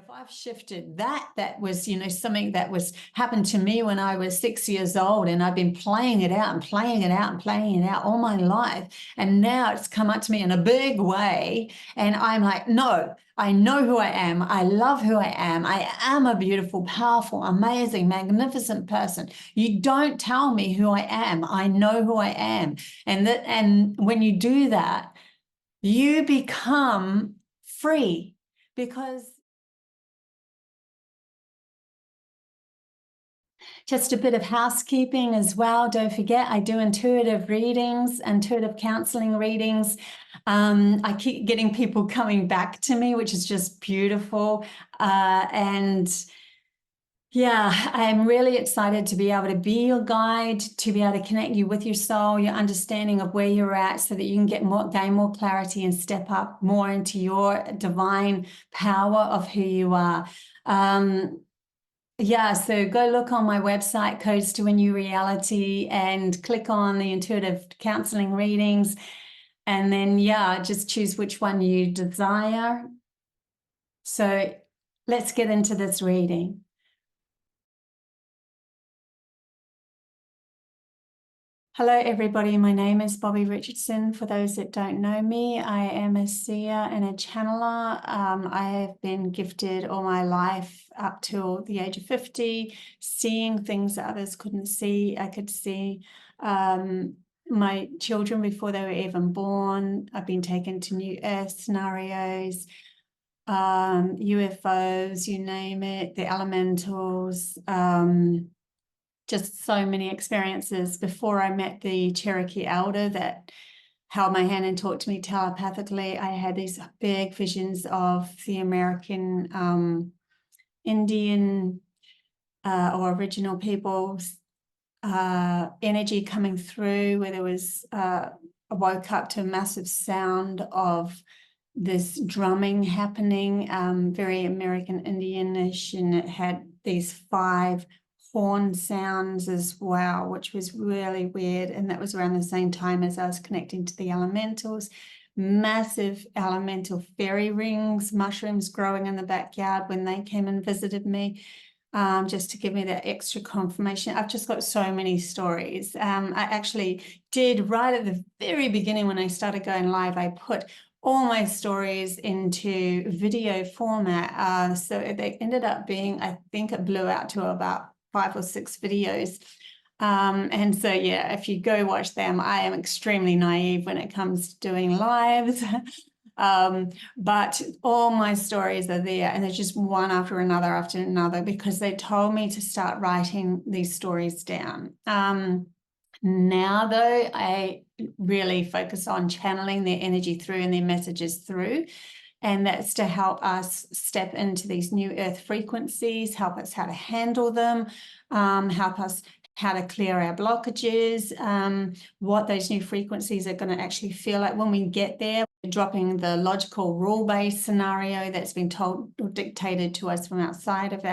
I've shifted that was, you know, something that was happened to me when I was 6 years old, and I've been playing it out and playing it out and playing it out all my life. And now it's come up to me in a big way. And I'm like, no, I know who I am. I love who I am. I am a beautiful, powerful, amazing, magnificent person. You don't tell me who I am. I know who I am. And when you do that, you become free, because just a bit of housekeeping as well. Don't forget, I do intuitive readings, intuitive counseling readings. I keep getting people coming back to me, which is just beautiful. And yeah, I'm really excited to be able to be your guide, to be able to connect you with your soul, your understanding of where you're at, so that you can gain more clarity and step up more into your divine power of who you are. Yeah, so go look on my website, Codes to a New Reality, and click on the intuitive counseling readings. And then, yeah, just choose which one you desire. So let's get into this reading. Hello, everybody. My name is Bobbie Richardson. For those that don't know me, I am a seer and a channeler. I have been gifted all my life up till the age of 50, seeing things that others couldn't see. I could see my children before they were even born. I've been taken to New Earth scenarios, UFOs, you name it, the elementals, just so many experiences before I met the Cherokee elder that held my hand and talked to me telepathically. I had these big visions of the American Indian or original people's energy coming through, where there was, I woke up to a massive sound of this drumming happening, very American Indian-ish, and it had these 5 horn sounds as well, which was really weird. And that was around the same time as I was connecting to the elementals. Massive elemental fairy rings, mushrooms growing in the backyard when they came and visited me, just to give me that extra confirmation. I've just got so many stories. I actually did, right at the very beginning when I started going live, I put all my stories into video format. So they ended up being, I think it blew out to about 5 or 6 videos. And so, yeah, if you go watch them, I am extremely naive when it comes to doing lives. But all my stories are there, and they're just one after another, because they told me to start writing these stories down. Now, though, I really focus on channeling their energy through and their messages through. And that's to help us step into these new earth frequencies, help us how to handle them, help us how to clear our blockages, what those new frequencies are going to actually feel like when we get there. We're dropping the logical rule-based scenario that's been told or dictated to us from outside of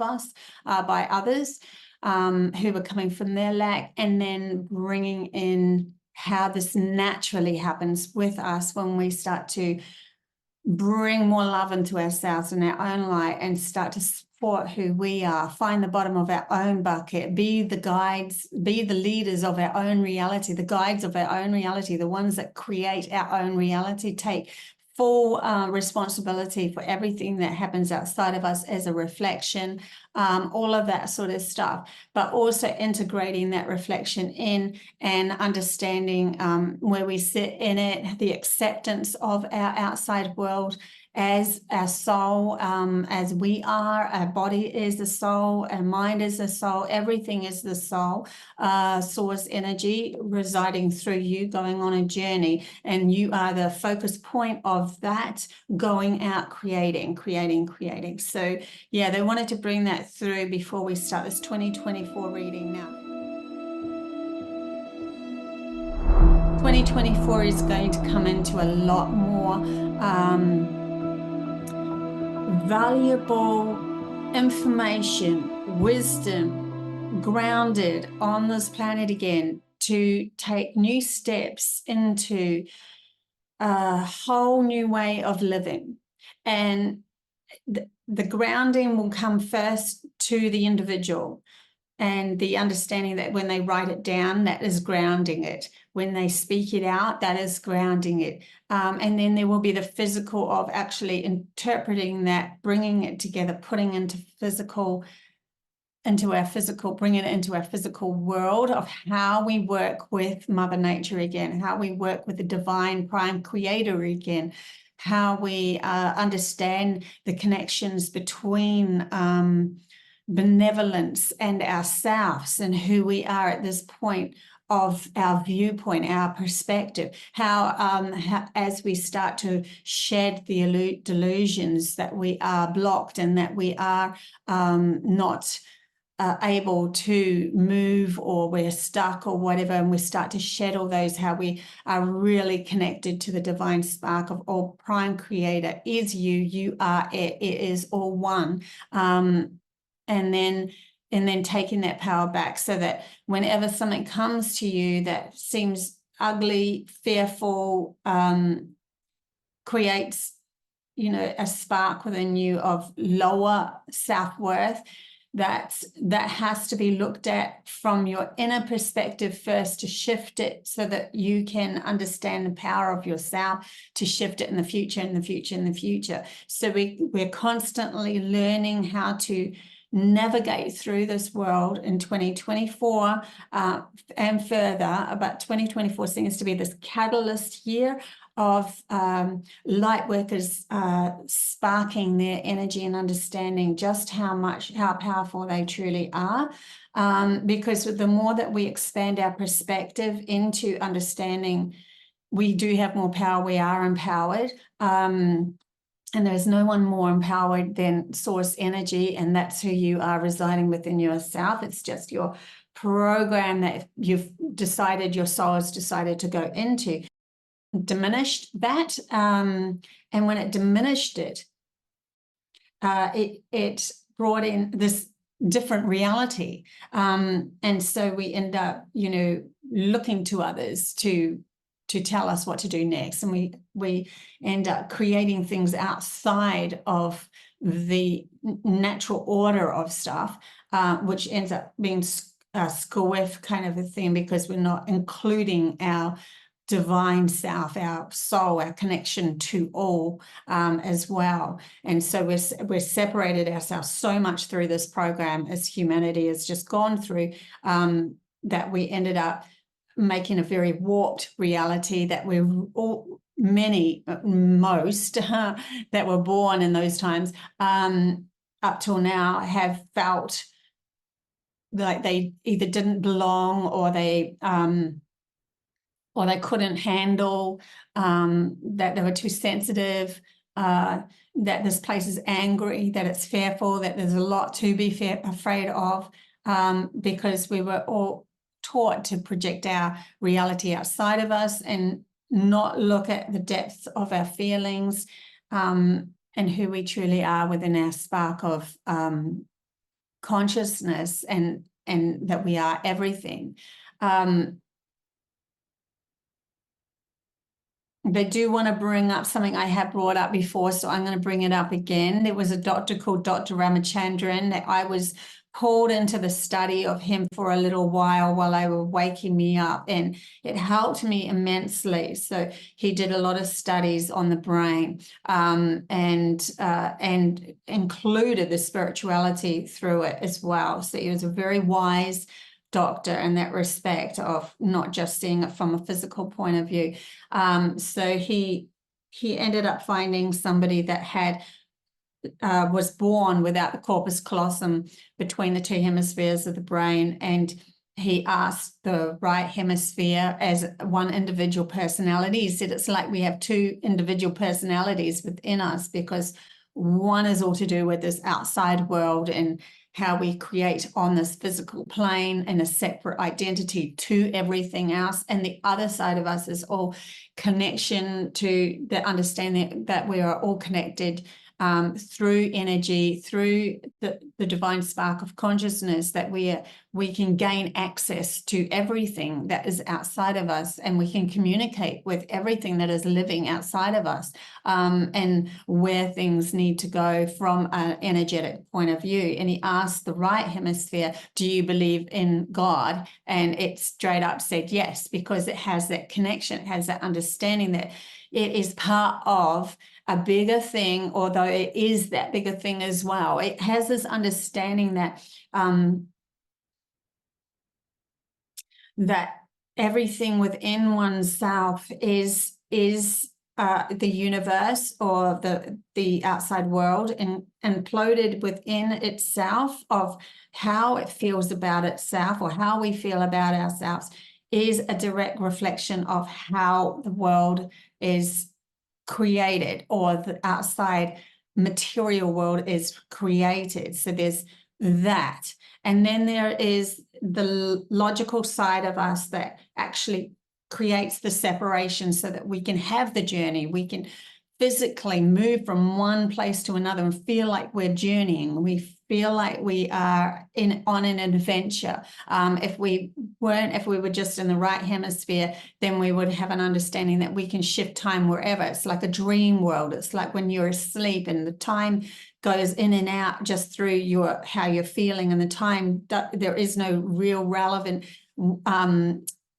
us by others who are coming from their lack, and then bringing in how this naturally happens with us when we start to bring more love into ourselves and our own light, and start to support who we are, find the bottom of our own bucket, be the guides, be the leaders of our own reality, the guides of our own reality, the ones that create our own reality, take full responsibility for everything that happens outside of us as a reflection, all of that sort of stuff, but also integrating that reflection in and understanding where we sit in it, the acceptance of our outside world as our soul, as we are. Our body is the soul, our mind is the soul, everything is the soul, source energy residing through you, going on a journey, and you are the focus point of that, going out, creating. So yeah, they wanted to bring that through before we start this 2024 reading now. 2024 is going to come into a lot more valuable information, wisdom, grounded on this planet again, to take new steps into a whole new way of living. And the grounding will come first to the individual, and the understanding that when they write it down, that is grounding it. When they speak it out, that is grounding it. And then there will be the physical of actually interpreting that, bringing it together, putting into our physical, bringing it into our physical world of how we work with Mother Nature again, how we work with the divine prime creator again, how we understand the connections between benevolence and ourselves and who we are at this point of our viewpoint, our perspective, how as we start to shed the delusions that we are blocked and that we are not able to move, or we're stuck or whatever, and we start to shed all those, how we are really connected to the divine spark of all prime creator is you are it is all one. And then taking that power back, so that whenever something comes to you that seems ugly, fearful, creates, a spark within you of lower self-worth, that has to be looked at from your inner perspective first, to shift it so that you can understand the power of yourself, to shift it in the future, in the future, in the future. So we're constantly learning how to navigate through this world in 2024 and further. But 2024 seems to be this catalyst year of light workers sparking their energy and understanding just how powerful they truly are, because the more that we expand our perspective into understanding we do have more power, we are empowered, and there's no one more empowered than source energy, and that's who you are residing within yourself. It's just your program that you've decided, your soul has decided to go into. Diminished that, and when it diminished it, it brought in this different reality, and so we end up, looking to others to tell us what to do next, and we end up creating things outside of the natural order of stuff, which ends up being a squiff kind of a thing, because we're not including our divine self, our soul, our connection to all, as well. And so we're separated ourselves so much through this program as humanity has just gone through, that we ended up making a very warped reality that we're all, most that were born in those times up till now have felt like they either didn't belong, or they couldn't handle, that they were too sensitive, that this place is angry, that it's fearful, that there's a lot to be afraid of, because we were all taught to project our reality outside of us and not look at the depths of our feelings, and who we truly are within our spark of consciousness, and that we are everything. They do want to bring up something I have brought up before, so I'm going to bring it up again. There was a doctor called Dr. Ramachandran that I was pulled into the study of him for a little while they were waking me up, and it helped me immensely. So he did a lot of studies on the brain, and included the spirituality through it as well. So he was a very wise doctor in that respect of not just seeing it from a physical point of view. So he ended up finding somebody that had was born without the corpus callosum between the two hemispheres of the brain, and he asked the right hemisphere as one individual personality. He said it's like we have two individual personalities within us, because one is all to do with this outside world and how we create on this physical plane and a separate identity to everything else. And the other side of us is all connection to the understanding that we are all connected through energy, through the divine spark of consciousness, that we can gain access to everything that is outside of us, and we can communicate with everything that is living outside of us, and where things need to go from an energetic point of view. And he asked the right hemisphere, do you believe in God? And it straight up said yes, because it has that connection, it has that understanding that it is part of a bigger thing, although it is that bigger thing as well. It has this understanding that that everything within oneself is the universe, or the outside world, and imploded within itself, of how it feels about itself, or how we feel about ourselves, is a direct reflection of how the world is created, or the outside material world is created. So there's that. And then there is the logical side of us that actually creates the separation, so that we can have the journey. We can physically move from one place to another and feel like we're journeying. We feel like we are on an adventure. If we were just in the right hemisphere, then we would have an understanding that we can shift time wherever. It's like a dream world. It's like when you're asleep and the time goes in and out just through how you're feeling, and the time, there is no real relevant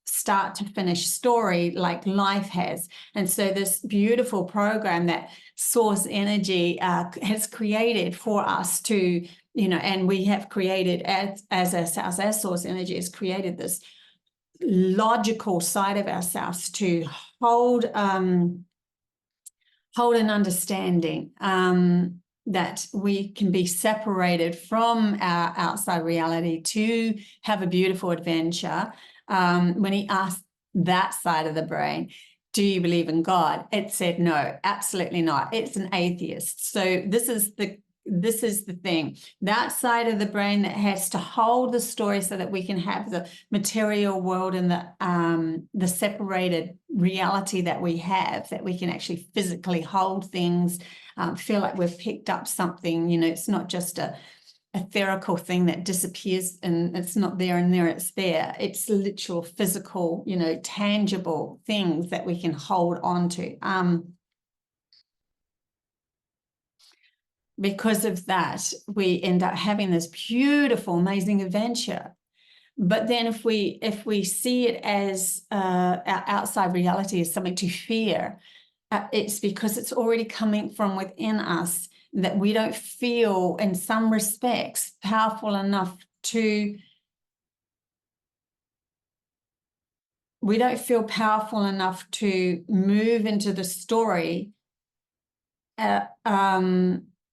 start to finish story like life has. And so this beautiful program that Source Energy has created for us to, and we have created as ourselves, as Source Energy has created this logical side of ourselves to hold an understanding that we can be separated from our outside reality to have a beautiful adventure. When he asked that side of the brain, do you believe in God? It said no, absolutely not. It's an atheist. So this is the thing. That side of the brain that has to hold the story so that we can have the material world and the separated reality that we have, that we can actually physically hold things, feel like we've picked up something. It's not just a etherical thing that disappears and it's not there and there it's there. It's literal physical, tangible things that we can hold on to. Because of that, we end up having this beautiful, amazing adventure. But then if we see it as our outside reality as something to fear, it's because it's already coming from within us, that we don't feel, in some respects, powerful enough to, we don't feel powerful enough to move into the story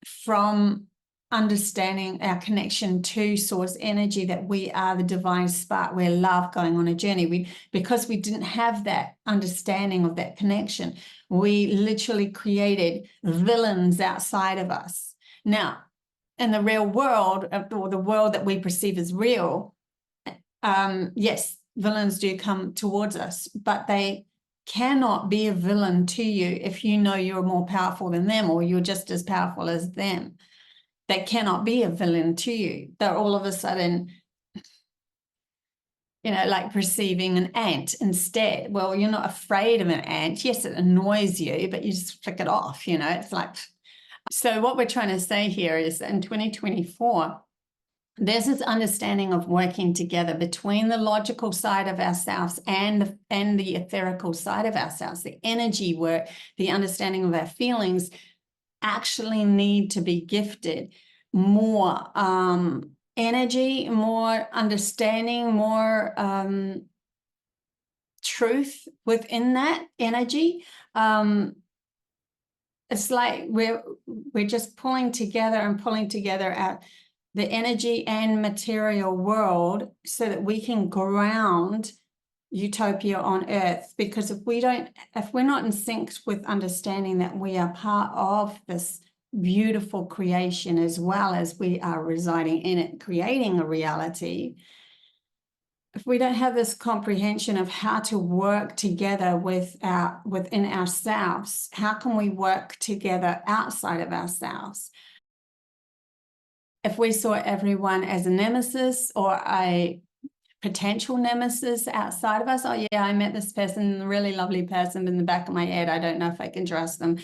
from understanding our connection to Source Energy, that we are the divine spark, we're love going on a journey. Because we didn't have that understanding of that connection, we literally created villains outside of us. Now, in the real world, or the world that we perceive as real, yes, villains do come towards us, but they cannot be a villain to you if you know you're more powerful than them, or you're just as powerful as them. They cannot be a villain to you. They're all of a sudden, like perceiving an ant instead. Well, you're not afraid of an ant. Yes, it annoys you, but you just flick it off, it's like. So what we're trying to say here is that in 2024, there's this understanding of working together between the logical side of ourselves and the etherical side of ourselves. The energy work, the understanding of our feelings actually need to be gifted more energy, more understanding, more truth within that energy. It's like we're just pulling together out the energy and material world so that we can ground utopia on earth. Because if we're not in sync with understanding that we are part of this beautiful creation, as well as we are residing in it, creating a reality, if we don't have this comprehension of how to work together within ourselves, how can we work together outside of ourselves? If we saw everyone as a nemesis or a potential nemesis outside of us, oh yeah, I met this person, a really lovely person, in the back of my head, I don't know if I can trust them.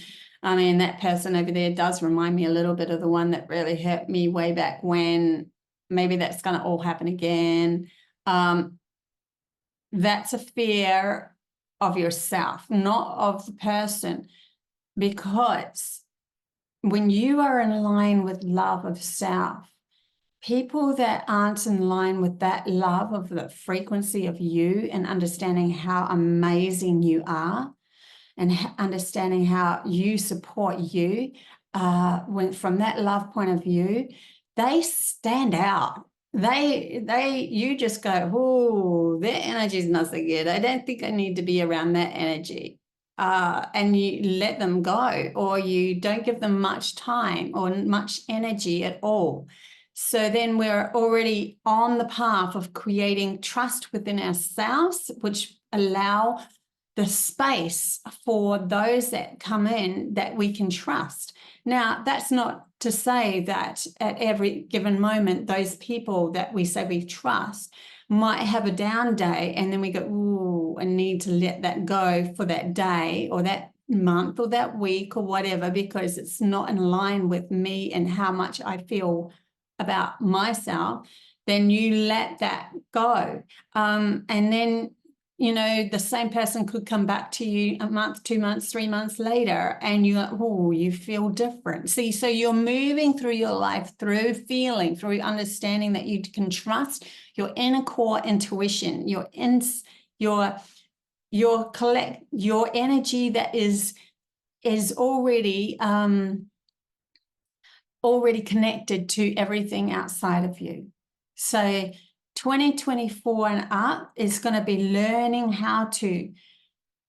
I mean, that person over there does remind me a little bit of the one that really hurt me way back when. Maybe that's going to all happen again. That's a fear of yourself, not of the person, because when you are in line with love of self, people that aren't in line with that love of the frequency of you and understanding how amazing you are and understanding how you support you, from that love point of view, they stand out. You just go, oh, their energy is not so good. I don't think I need to be around that energy. And you let them go, or you don't give them much time or much energy at all. So then we're already on the path of creating trust within ourselves, which allow the space for those that come in that we can trust. Now, that's not to say that at every given moment, those people that we say we trust might have a down day, and then we go, ooh, I need to let that go for that day or that month or that week or whatever, because it's not in line with me and how much I feel about myself. Then you let that go. And then, you know, the same person could come back to you a month, 2 months, 3 months later, and you feel different. See, so you're moving through your life through feeling, through understanding that you can trust your inner core intuition, your energy that is already connected to everything outside of you. So 2024 and up is going to be learning how to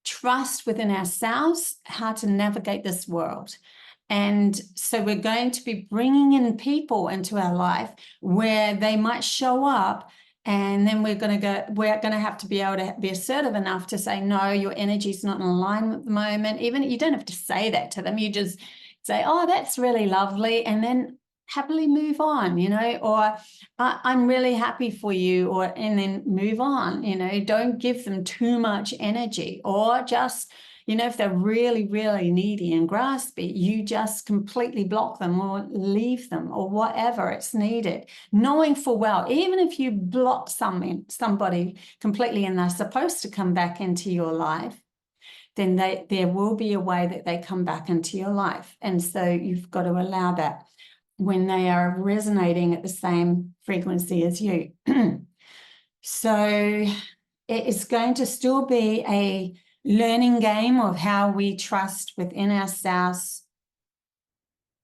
trust within ourselves, how to navigate this world. And so we're going to be bringing in people into our life where they might show up, and then we're going to have to be able to be assertive enough to say, no, your energy is not in alignment at the moment. Even you don't have to say that to them. You just say, oh, that's really lovely, and then happily move on, you know, or I'm really happy for you, and then move on, you know. Don't give them too much energy, or just, you know, if they're really, really needy and graspy, you just completely block them or leave them or whatever it's needed, knowing full well, even if you block somebody completely and they're supposed to come back into your life, then there will be a way that they come back into your life. And so you've got to allow that when they are resonating at the same frequency as you. So it is going to still be a learning game of how we trust within ourselves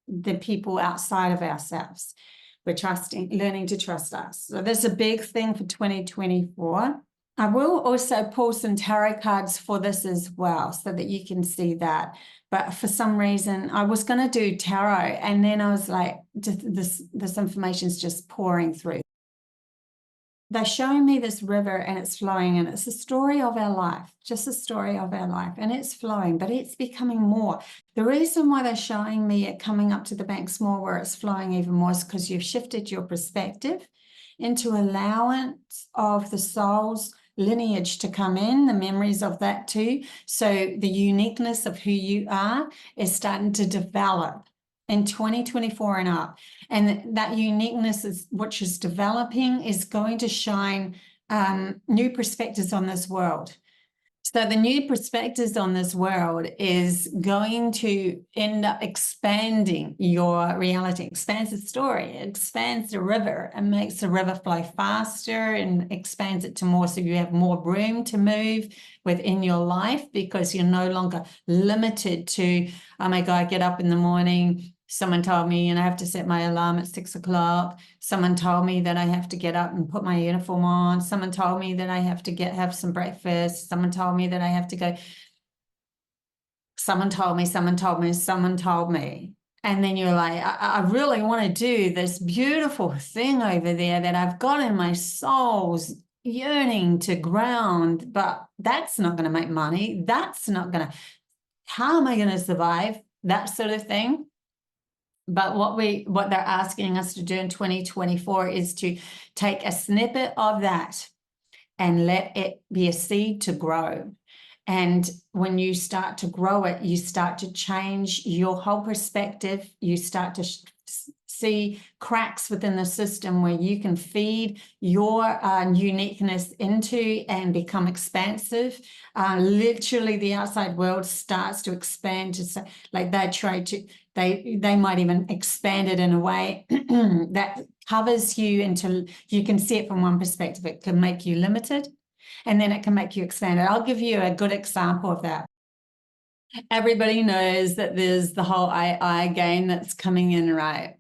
the people outside of ourselves. We're learning to trust us. So that's a big thing for 2024. I will also pull some tarot cards for this as well, so that you can see that. But for some reason, I was going to do tarot, and then I was like, this information is just pouring through. They're showing me this river, and it's flowing, and it's a story of our life, just a story of our life, and it's flowing, but it's becoming more. The reason why they're showing me it coming up to the banks more where it's flowing even more is because you've shifted your perspective into allowance of the soul's lineage to come in, the memories of that too. So the uniqueness of who you are is starting to develop in 2024 and up. And that uniqueness which is developing is going to shine new perspectives on this world. So the new perspectives on this world is going to end up expanding your reality, expands the story, expands the river, and makes the river flow faster and expands it to more, so you have more room to move within your life, because you're no longer limited to, oh my God, get up in the morning. Someone told me, I have to set my alarm at 6 o'clock. Someone told me that I have to get up and put my uniform on. Someone told me that I have to have some breakfast. Someone told me that I have to go. Someone told me, someone told me, someone told me. And then you're like, I really want to do this beautiful thing over there that I've got in my soul's yearning to ground, but that's not going to make money. That's not going to, how am I going to survive? That sort of thing. But what they're asking us to do in 2024 is to take a snippet of that and let it be a seed to grow. And when you start to grow it, you start to change your whole perspective. You start to see cracks within the system where you can feed your uniqueness into and become expansive. Literally, the outside world starts to expand to say, like they might even expand it in a way that covers you until you can see it from one perspective. It can make you limited, and then it can make you expanded. I'll give you a good example of that. Everybody knows that there's the whole AI game that's coming in, right?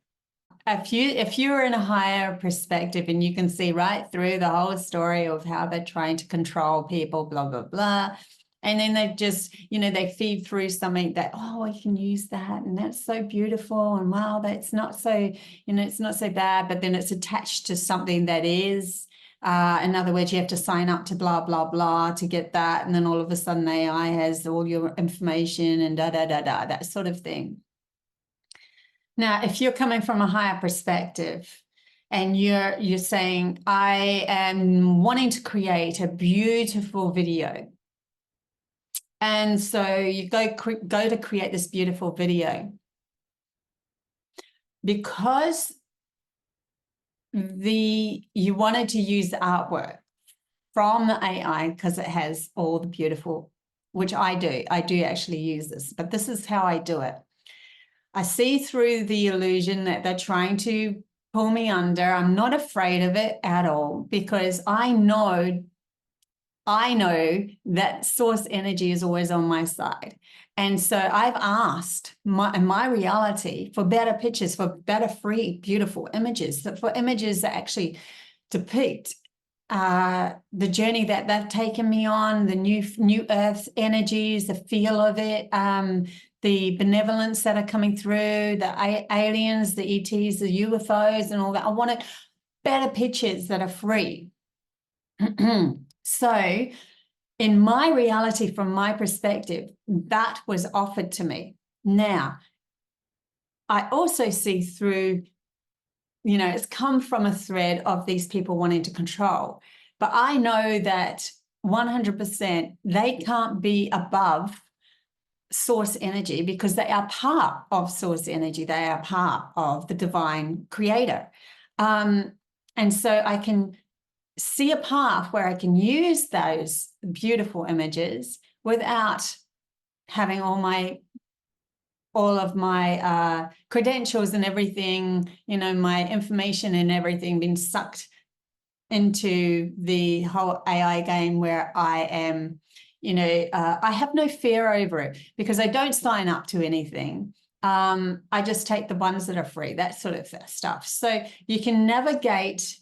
If you're in a higher perspective and you can see right through the whole story of how they're trying to control people, blah, blah, blah. And then they just, they feed through something that, oh, I can use that. And that's so beautiful. And wow, that's not so, it's not so bad. But then it's attached to something that is. In other words, you have to sign up to blah, blah, blah to get that. And then all of a sudden AI has all your information and that sort of thing. Now, if you're coming from a higher perspective and you're saying, I am wanting to create a beautiful video. And so you go to create this beautiful video. Because you wanted to use the artwork from the AI because it has all the beautiful, which I do. I do actually use this, but this is how I do it. I see through the illusion that they're trying to pull me under. I'm not afraid of it at all because I know that source energy is always on my side. And so I've asked my reality for better pictures, for better free, beautiful images, for images that actually depict the journey that they've taken me on, the new earth energies, the feel of it, the benevolence that are coming through, the aliens, the ETs, the UFOs and all that. I wanted better pictures that are free. So in my reality, from my perspective, that was offered to me. Now, I also see through, it's come from a thread of these people wanting to control. But I know that 100% they can't be above source energy because they are part of source energy. They are part of the divine creator. And so I can see a path where I can use those beautiful images without having all of my credentials and everything, my information and everything being sucked into the whole AI game where I am, I have no fear over it because I don't sign up to anything. I just take the ones that are free, that sort of stuff. So you can navigate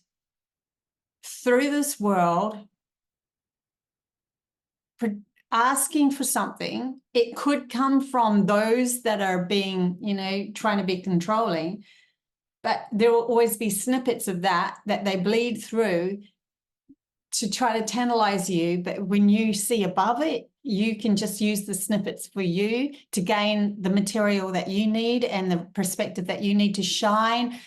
through this world asking for something. It could come from those that are being, trying to be controlling, but there will always be snippets of that they bleed through to try to tantalize you. But when you see above it, you can just use the snippets for you to gain the material that you need and the perspective that you need to shine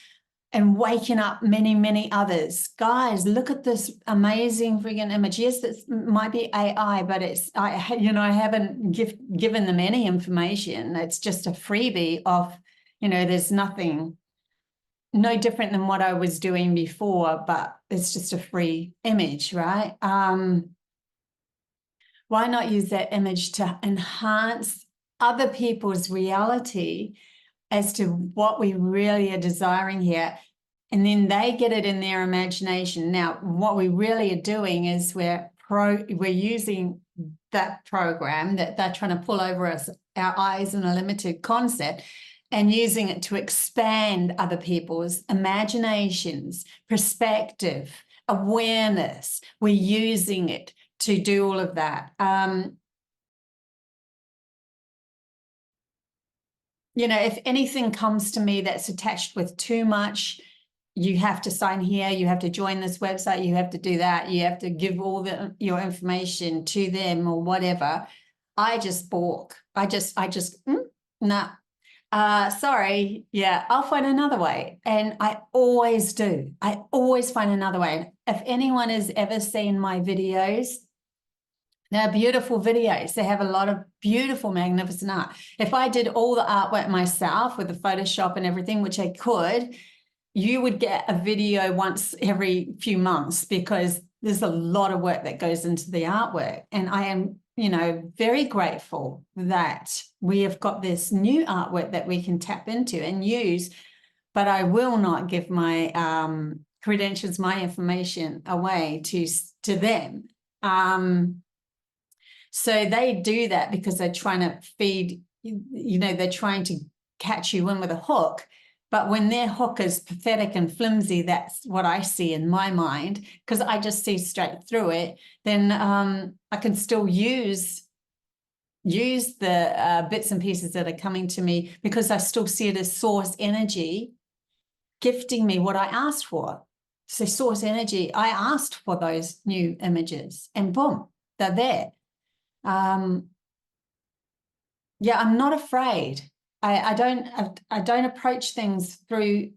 and waking up many, many others. Guys, look at this amazing friggin' image. Yes, it might be AI, but I haven't given them any information. It's just a freebie of, there's nothing, no different than what I was doing before, but it's just a free image, right? Why not use that image to enhance other people's reality as to what we really are desiring here, and then they get it in their imagination. Now, what we really are doing is we're using that program that they're trying to pull over our eyes in a limited concept and using it to expand other people's imaginations, perspective, awareness. We're using it to do all of that. If anything comes to me that's attached with too much you have to sign here, you have to join this website, you have to do that, you have to give all your information to them or whatever. I just balk. Nah. Sorry, yeah, I'll find another way. And I always do. I always find another way. If anyone has ever seen my videos, they're beautiful videos. They have a lot of beautiful, magnificent art. If I did all the artwork myself with the Photoshop and everything, which I could, you would get a video once every few months because there's a lot of work that goes into the artwork. And I am, you know, very grateful that we have got this new artwork that we can tap into and use, but I will not give my credentials, my information away to them. So they do that because they're trying to feed, you know, they're trying to catch you in with a hook. But when their hook is pathetic and flimsy, that's what I see in my mind, because I just see straight through it, then I can still use the bits and pieces that are coming to me because I still see it as source energy gifting me what I asked for. So source energy, I asked for those new images and boom, they're there. Yeah, I'm not afraid. I don't approach things through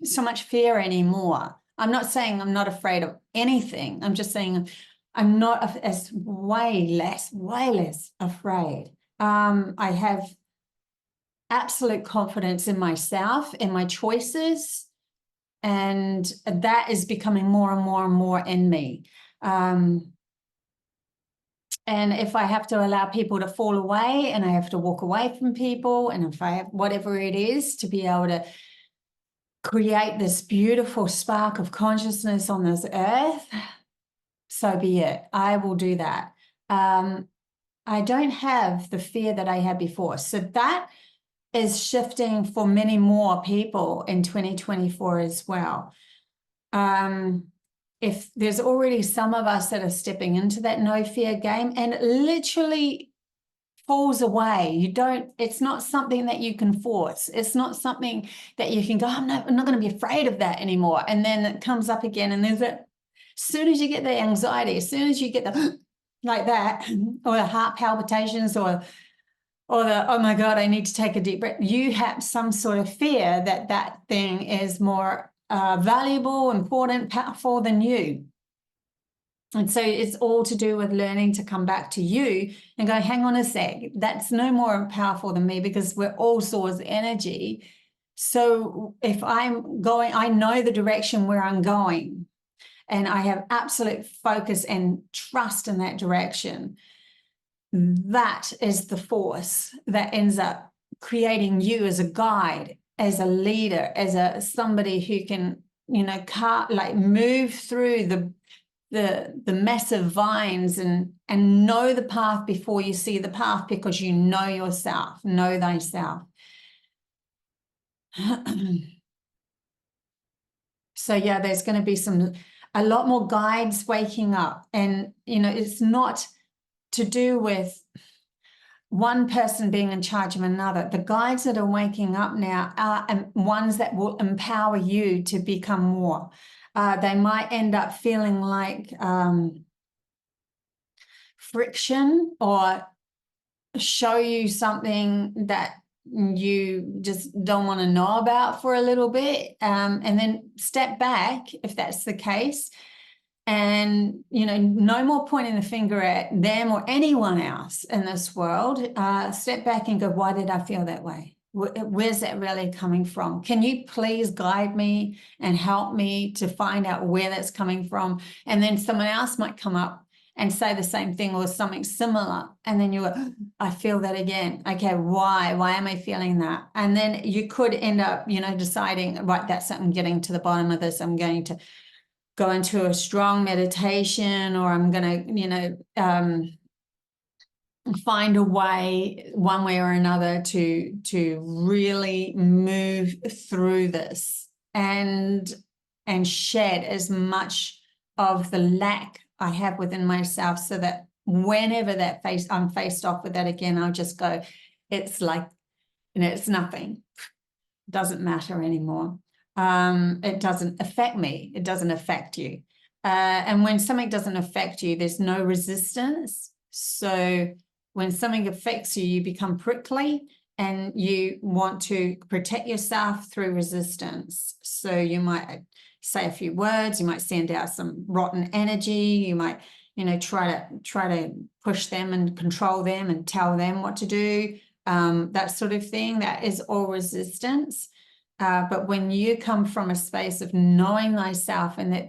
so much fear anymore. I'm not saying I'm not afraid of anything. I'm just saying I'm not as way less afraid. I have absolute confidence in myself, in my choices, and that is becoming more and more and more in me. And if I have to allow people to fall away and I have to walk away from people, and if I have whatever it is to be able to create this beautiful spark of consciousness on this earth, so be it. I will do that. I don't have the fear that I had before. So that is shifting for many more people in 2024 as well. If there's already some of us that are stepping into that no fear game and it literally falls away. It's not something that you can force. It's not something that you can go, I'm not going to be afraid of that anymore. And then it comes up again. And there's as soon as you get the anxiety, as soon as you get the like that, or the heart palpitations or the, oh my God, I need to take a deep breath. You have some sort of fear that that thing is more valuable, important, powerful than you. And so it's all to do with learning to come back to you and go, hang on a sec, that's no more powerful than me because we're all source energy. So if I'm going, I know the direction where I'm going and I have absolute focus and trust in that direction. That is the force that ends up creating you as a guide, as a leader, as somebody who can, you know, move through the massive vines and know the path before you see the path, because you know yourself, know thyself. So yeah, there's going to be a lot more guides waking up, and you know, it's not to do with one person being in charge of another. The guides that are waking up now are ones that will empower you to become more. They might end up feeling like friction, or show you something that you just don't want to know about for a little bit, and then step back if that's the case. And, you know, no more pointing the finger at them or anyone else in this world. Step back and go, why did I feel that way? Where's that really coming from? Can you please guide me and help me to find out where that's coming from? And then someone else might come up and say the same thing or something similar. And then you go, I feel that again. Okay, why? Why am I feeling that? And then you could end up, you know, deciding, right, that's something, getting to the bottom of this. I'm going to go into a strong meditation, or I'm going to, you know, find a way, one way or another, to really move through this and shed as much of the lack I have within myself, so that whenever I'm faced off with that again, I'll just go, it's like, you know, it's nothing, doesn't matter anymore. it doesn't affect me. It doesn't affect you. And when something doesn't affect you, there's no resistance. So when something affects you, you become prickly and you want to protect yourself through resistance. So you might say a few words, you might send out some rotten energy, you might, try to push them and control them and tell them what to do, that sort of thing. That is all resistance. But when you come from a space of knowing thyself, and that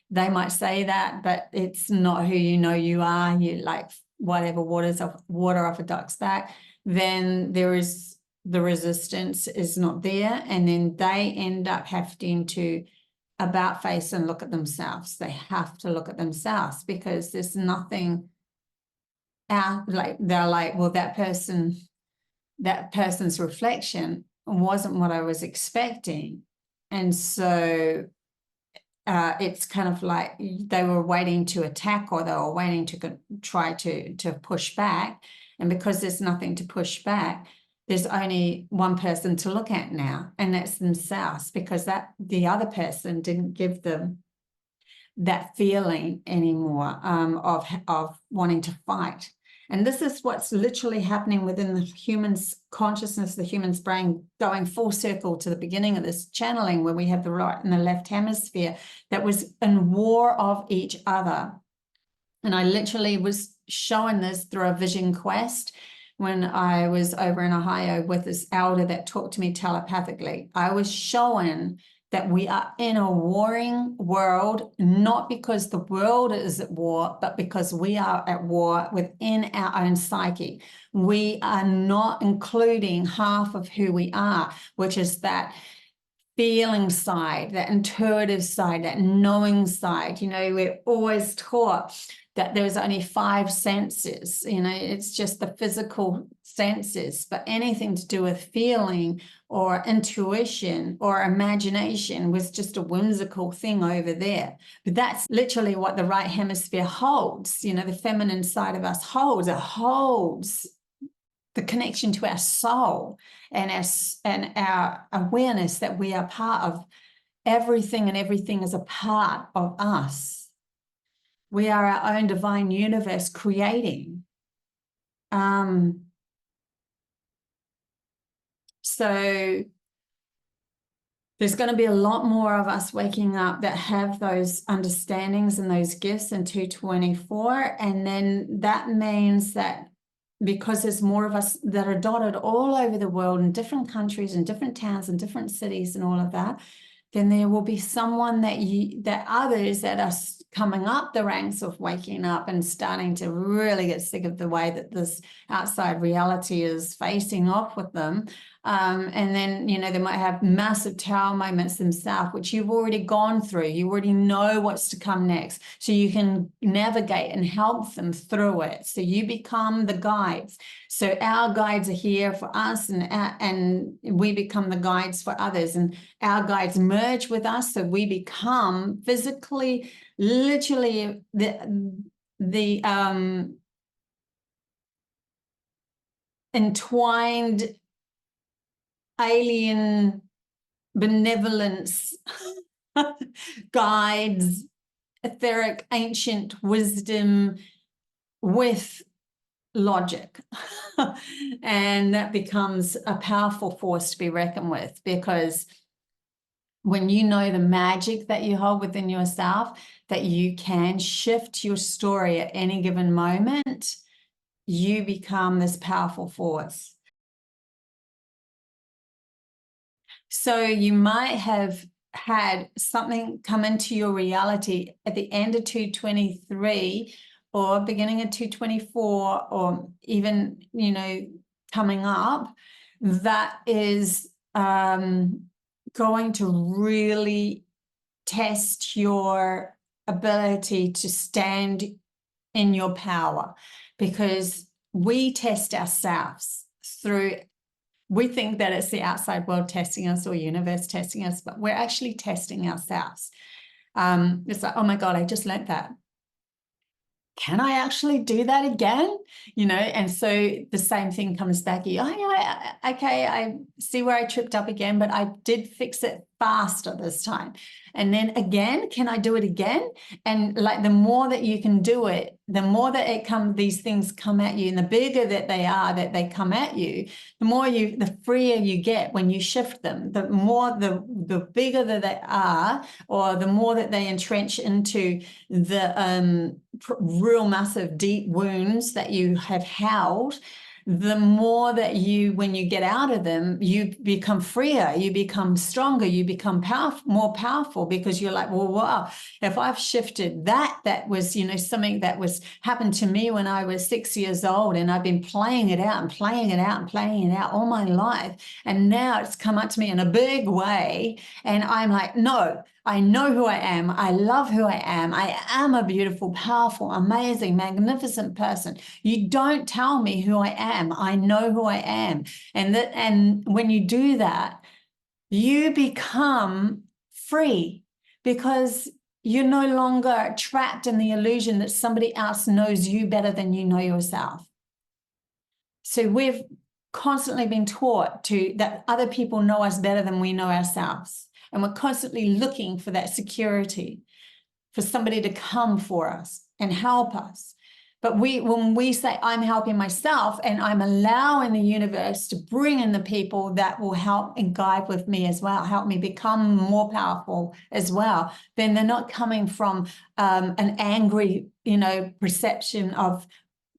they might say that, but it's not who you know you are, you like whatever water off a duck's back, then there is the resistance is not there, and then they end up having to about face and look at themselves. They have to look at themselves because there's nothing out, like they're like, well, that person's reflection wasn't what I was expecting. And so it's kind of like they were waiting to attack, or they were waiting to try to push back. And because there's nothing to push back, there's only one person to look at now, and that's themselves, because the other person didn't give them that feeling anymore of wanting to fight. And this is what's literally happening within the human's consciousness, the human's brain, going full circle to the beginning of this channeling, where we have the right and the left hemisphere that was in war of each other. And I literally was showing this through a vision quest when I was over in Ohio with this elder that talked to me telepathically. I was showing that we are in a warring world, not because the world is at war, but because we are at war within our own psyche. We are not including half of who we are, which is that feeling side, that intuitive side, that knowing side. We're always taught that there's only 5 senses, it's just the physical senses, but anything to do with feeling or intuition or imagination was just a whimsical thing over there. But that's literally what the right hemisphere holds, the feminine side of us holds. It holds the connection to our soul and our awareness that we are part of everything, and everything is a part of us. We are our own divine universe creating. So there's going to be a lot more of us waking up that have those understandings and those gifts in 224. And then that means that because there's more of us that are dotted all over the world in different countries and different towns and different cities and all of that, then there will be someone that others that are coming up the ranks of waking up and starting to really get sick of the way that this outside reality is facing off with them. And then, they might have massive tower moments themselves, which you've already gone through. You already know what's to come next. So you can navigate and help them through it. So you become the guides. So our guides are here for us, and we become the guides for others. And our guides merge with us. So we become physically, literally the entwined alien benevolence guides, etheric ancient wisdom with logic. And that becomes a powerful force to be reckoned with, because when you know the magic that you hold within yourself, that you can shift your story at any given moment, you become this powerful force. So you might have had something come into your reality at the end of 223 or beginning of 224, or even, coming up, that is going to really test your ability to stand in your power, because we test ourselves through. We think that it's the outside world testing us or universe testing us, but we're actually testing ourselves. It's like, oh my God, I just learned that. can I actually do that again? You know, and so the same thing comes back. Oh, yeah, okay, I see where I tripped up again, but I did fix it faster this time. And then again, can I do it again? And like the more that you can do it, the more that these things come at you, and the bigger that they are, that they come at you, the freer you get when you shift them. The more, the bigger that they are, or the more that they entrench into the real massive deep wounds that you have held, the more that when you get out of them, you become freer, you become stronger, you become more powerful, because you're like, well, wow, if I've shifted that was, you know, something that was happened to me when I was 6 years old, and I've been playing it out and playing it out and playing it out all my life. And now it's come up to me in a big way. And I'm like, no, I know who I am. I love who I am. I am a beautiful, powerful, amazing, magnificent person. You don't tell me who I am. I know who I am. And when you do that, you become free, because you're no longer trapped in the illusion that somebody else knows you better than you know yourself. So we've constantly been taught that other people know us better than we know ourselves. And we're constantly looking for that security, for somebody to come for us and help us. But when we say, I'm helping myself, and I'm allowing the universe to bring in the people that will help and guide with me as well, help me become more powerful as well, then they're not coming from an angry, you know, perception of,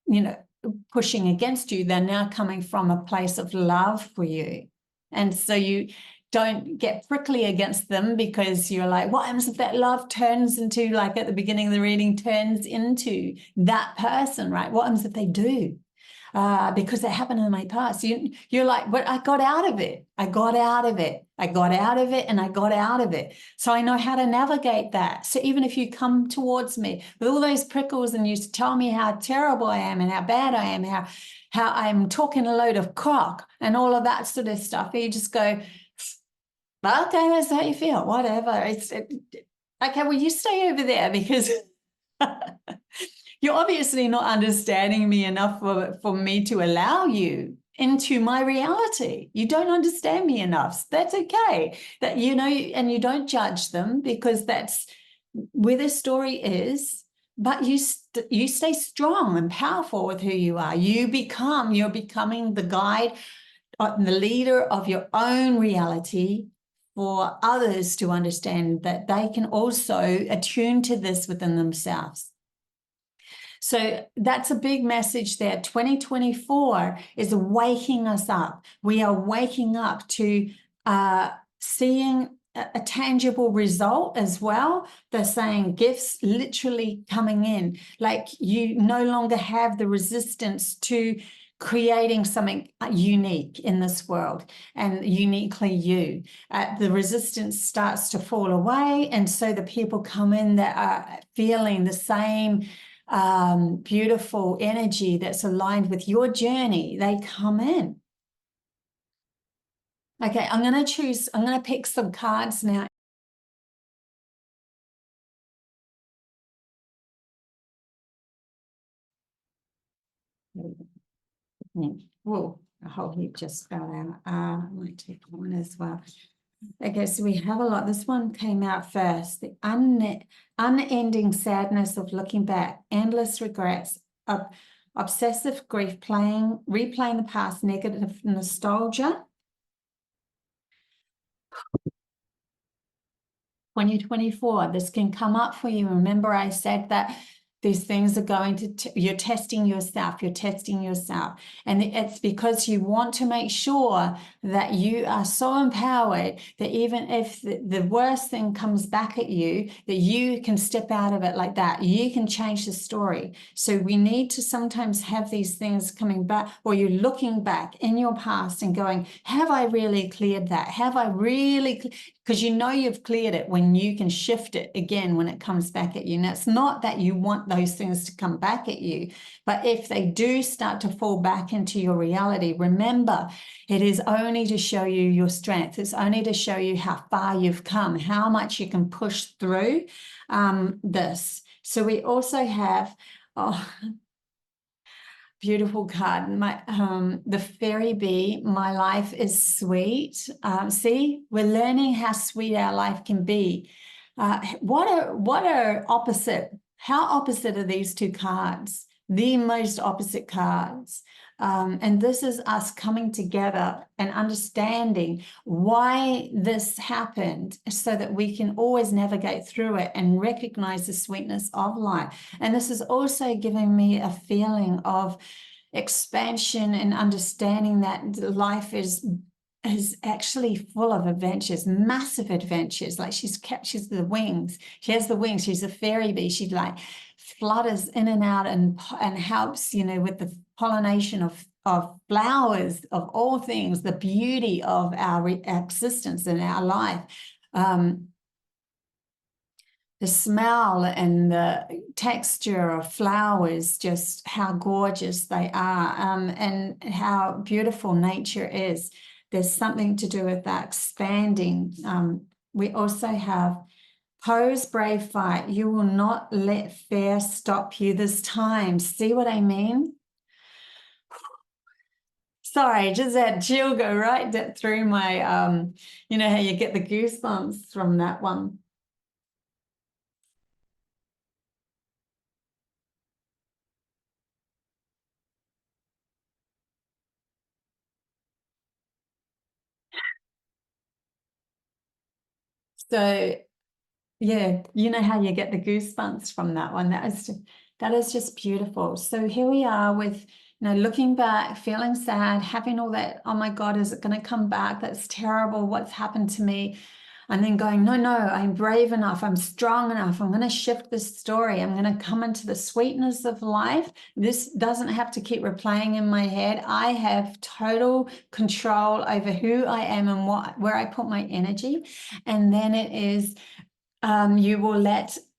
you know, pushing against you. They're now coming from a place of love for you. And so you don't get prickly against them, because you're like, what happens if that love turns into, like at the beginning of the reading, turns into that person, right? What happens if they do? Because it happened in my past. You're like, but I got out of it. I got out of it. I got out of it, and I got out of it. So I know how to navigate that. So even if you come towards me with all those prickles and you tell me how terrible I am and how bad I am, how I'm talking a load of crock and all of that sort of stuff, you just go, okay, that's how you feel, whatever. Okay, well, you stay over there, because you're obviously not understanding me enough for me to allow you into my reality. You don't understand me enough. That's okay. That, you know, and you don't judge them, because that's where the story is. But you stay strong and powerful with who you are. You're becoming the guide, the leader of your own reality, for others to understand that they can also attune to this within themselves. So that's a big message there. 2024 is waking us up. We are waking up to seeing a tangible result as well. They're saying gifts literally coming in. Like, you no longer have the resistance to creating something unique in this world, and uniquely you. The resistance starts to fall away, and so the people come in that are feeling the same beautiful energy that's aligned with your journey. They come in. Okay, I'm going to pick some cards now. Whoa, a whole heap just fell out. I might take one as well. Okay, so we have a lot. This one came out first. The unending sadness of looking back, endless regrets, obsessive grief, replaying the past, negative nostalgia. 2024, this can come up for you. Remember, I said that these things are going to, you're testing yourself, And it's because you want to make sure that you are so empowered that even if the worst thing comes back at you, that you can step out of it like that. You can change the story. So we need to sometimes have these things coming back, or you're looking back in your past and going, have I really cleared that? Have I really, because you know you've cleared it when you can shift it again when it comes back at you. Now, it's not that you want those things to come back at you, but if they do start to fall back into your reality, remember, it is only to show you your strength. It's only to show you how far you've come, how much you can push through this. So we also have Oh, beautiful card. The fairy bee, my life is sweet. See, we're learning how sweet our life can be. What are opposite? How opposite are these two cards? The most opposite cards. And this is us coming together and understanding why this happened so that we can always navigate through it and recognize the sweetness of life. And this is also giving me a feeling of expansion and understanding that life is actually full of adventures, massive adventures. Like she's the wings. She has the wings. She's a fairy bee. She like flutters in and out and helps, with the pollination of flowers, of all things, the beauty of our existence and our life. The smell and the texture of flowers, just how gorgeous they are, and how beautiful nature is. There's something to do with that expanding. We also have pose, brave, fight. You will not let fear stop you this time. See what I mean? Sorry, just that chill go right through my, you know how you get the goosebumps from that one. So yeah, you know how you get the goosebumps from that one. That is just beautiful. So here we are with, looking back, feeling sad, having all that, oh my God, is it going to come back? That's terrible. What's happened to me? And then going, no, I'm brave enough. I'm strong enough. I'm going to shift this story. I'm going to come into the sweetness of life. This doesn't have to keep replaying in my head. I have total control over who I am and where I put my energy. And then it is, you will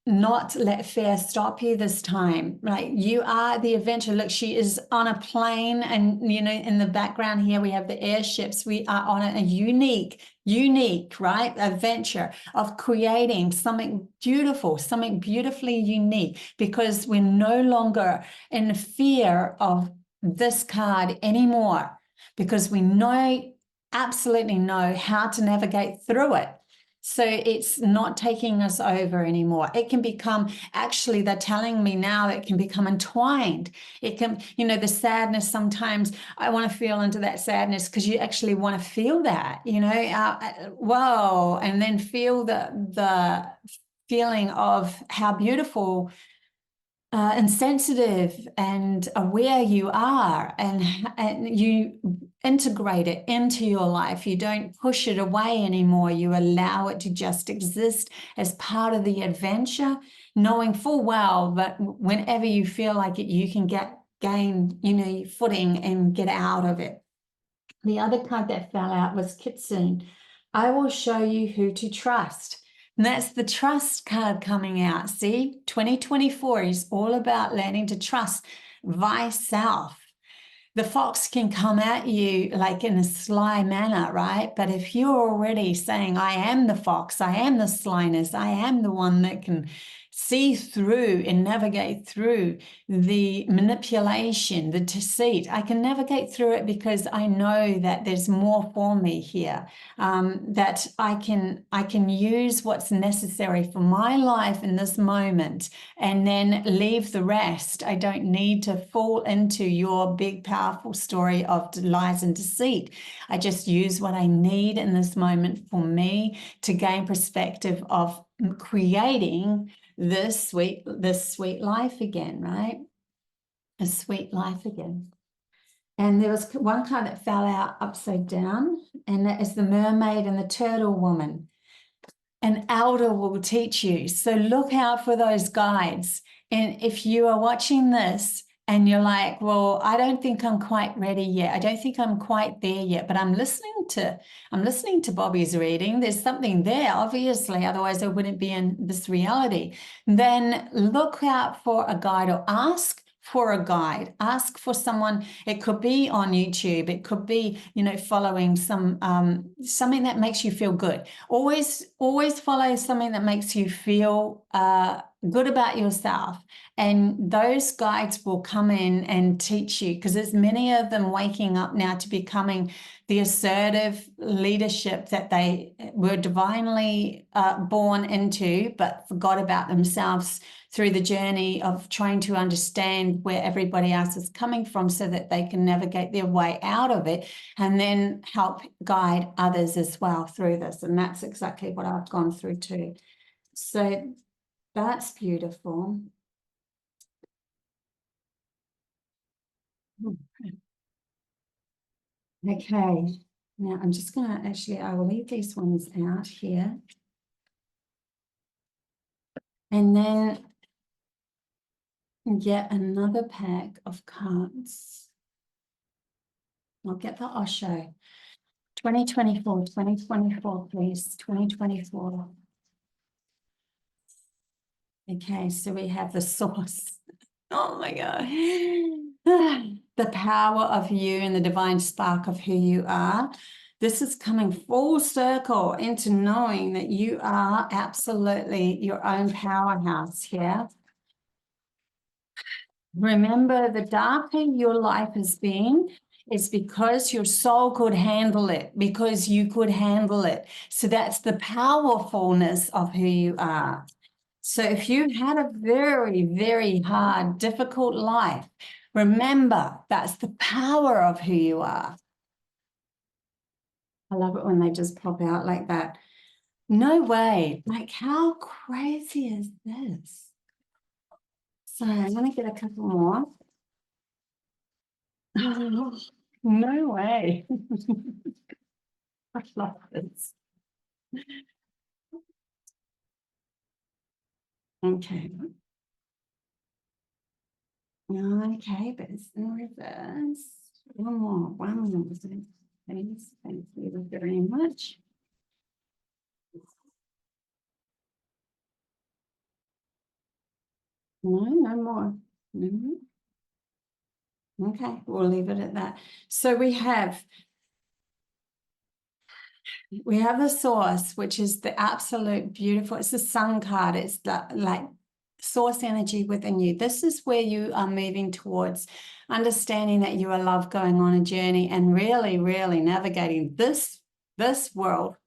not let fear stop you this time. Like, you are the adventure. Look, she is on a plane, and in the background here we have the airships. We are on a unique, right, adventure of creating something beautiful, something beautifully unique, because we're no longer in fear of this card anymore, because we absolutely know how to navigate through it. So it's not taking us over anymore. It can become, actually, they're telling me now, it can become entwined. It can, the sadness, sometimes I want to feel into that sadness because you actually want to feel that, whoa, and then feel the feeling of how beautiful and sensitive and aware you are, and you integrate it into your life. You don't push it away anymore. You allow it to just exist as part of the adventure, knowing full well that whenever you feel like it, you can gain footing and get out of it. The other card that fell out was Kitsune. I will show you who to trust. And that's the trust card coming out. See, 2024 is all about learning to trust thyself. The fox can come at you like in a sly manner, right? But if you're already saying, I am the fox, I am the slyness, I am the one that can see through and navigate through the manipulation, the deceit. I can navigate through it because I know that there's more for me here, that I can use what's necessary for my life in this moment and then leave the rest. I don't need to fall into your big, powerful story of lies and deceit. I just use what I need in this moment for me to gain perspective of creating this sweet life again, right? A sweet life again. And there was one card that fell out upside down, and that is the mermaid and the turtle woman. An elder will teach you. So look out for those guides. And if you are watching this and you're like, well, I don't think I'm quite ready yet. I don't think I'm quite there yet, but I'm listening to Bobby's reading. There's something there, obviously, otherwise I wouldn't be in this reality. Then look out for a guide, or ask for a guide. Ask for someone. It could be on YouTube. It could be, following something that makes you feel good. Always always follow something that makes you feel good about yourself. And those guides will come in and teach you, because there's many of them waking up now to becoming the assertive leadership that they were divinely born into, but forgot about themselves through the journey of trying to understand where everybody else is coming from so that they can navigate their way out of it and then help guide others as well through this. And that's exactly what I've gone through too. So that's beautiful. Okay, now I'm just going to actually, I will leave these ones out here. And then get another pack of cards. I'll get the Osho. 2024, 2024, please. 2024. Okay, so we have the source. Oh my God. The power of you and the divine spark of who you are. This is coming full circle into knowing that you are absolutely your own powerhouse here. Remember, the darker your life has been, it's because your soul could handle it, because you could handle it. So that's the powerfulness of who you are. So if you've had a very, very hard, difficult life, remember that's the power of who you are. I love it when they just pop out like that. No way. Like, how crazy is this? So I'm going to get a couple more. No way. I love this. Okay. Okay, but it's in reverse. One more. Please, thank you very much. No more. No. Okay, we'll leave it at that. So we have the source, which is the absolute beautiful, it's the sun card. It's the like source energy within you. This is where you are moving towards understanding that you are love, going on a journey and really, really navigating this world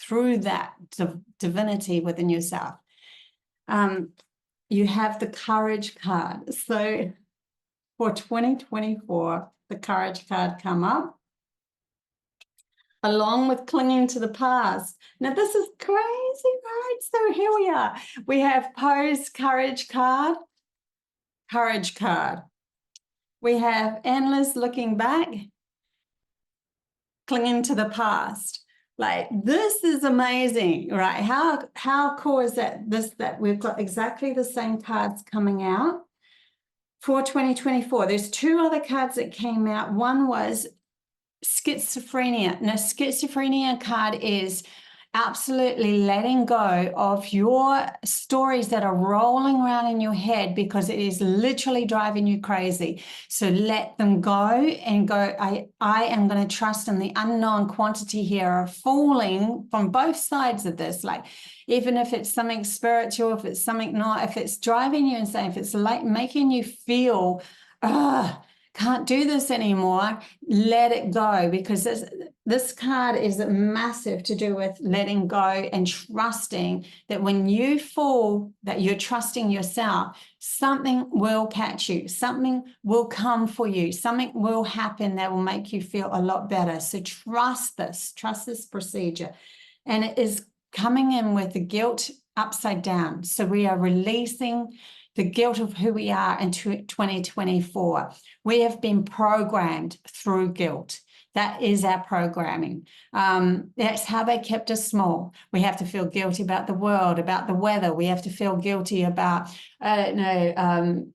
through that divinity within yourself. You have the courage card. So for 2024, the courage card come up, along with clinging to the past. Now, this is crazy, right? So here we are. We have Poe's courage card. We have endless looking back, clinging to the past. Like, this is amazing, right? How cool is that? That we've got exactly the same cards coming out for 2024. There's two other cards that came out. One was schizophrenia. Now, schizophrenia card is absolutely letting go of your stories that are rolling around in your head because it is literally driving you crazy. So let them go and go. I am going to trust in the unknown quantity here of falling from both sides of this. Like, even if it's something spiritual, if it's something not, if it's driving you insane, if it's like making you feel, can't do this anymore, let it go, because this card is massive to do with letting go and trusting that when you fall, that you're trusting yourself, something will catch you, something will come for you, something will happen that will make you feel a lot better. So trust this procedure. And it is coming in with the guilt upside down. So we are releasing the guilt of who we are in 2024. We have been programmed through guilt. That is our programming. That's how they kept us small. We have to feel guilty about the world, about the weather. We have to feel guilty about, the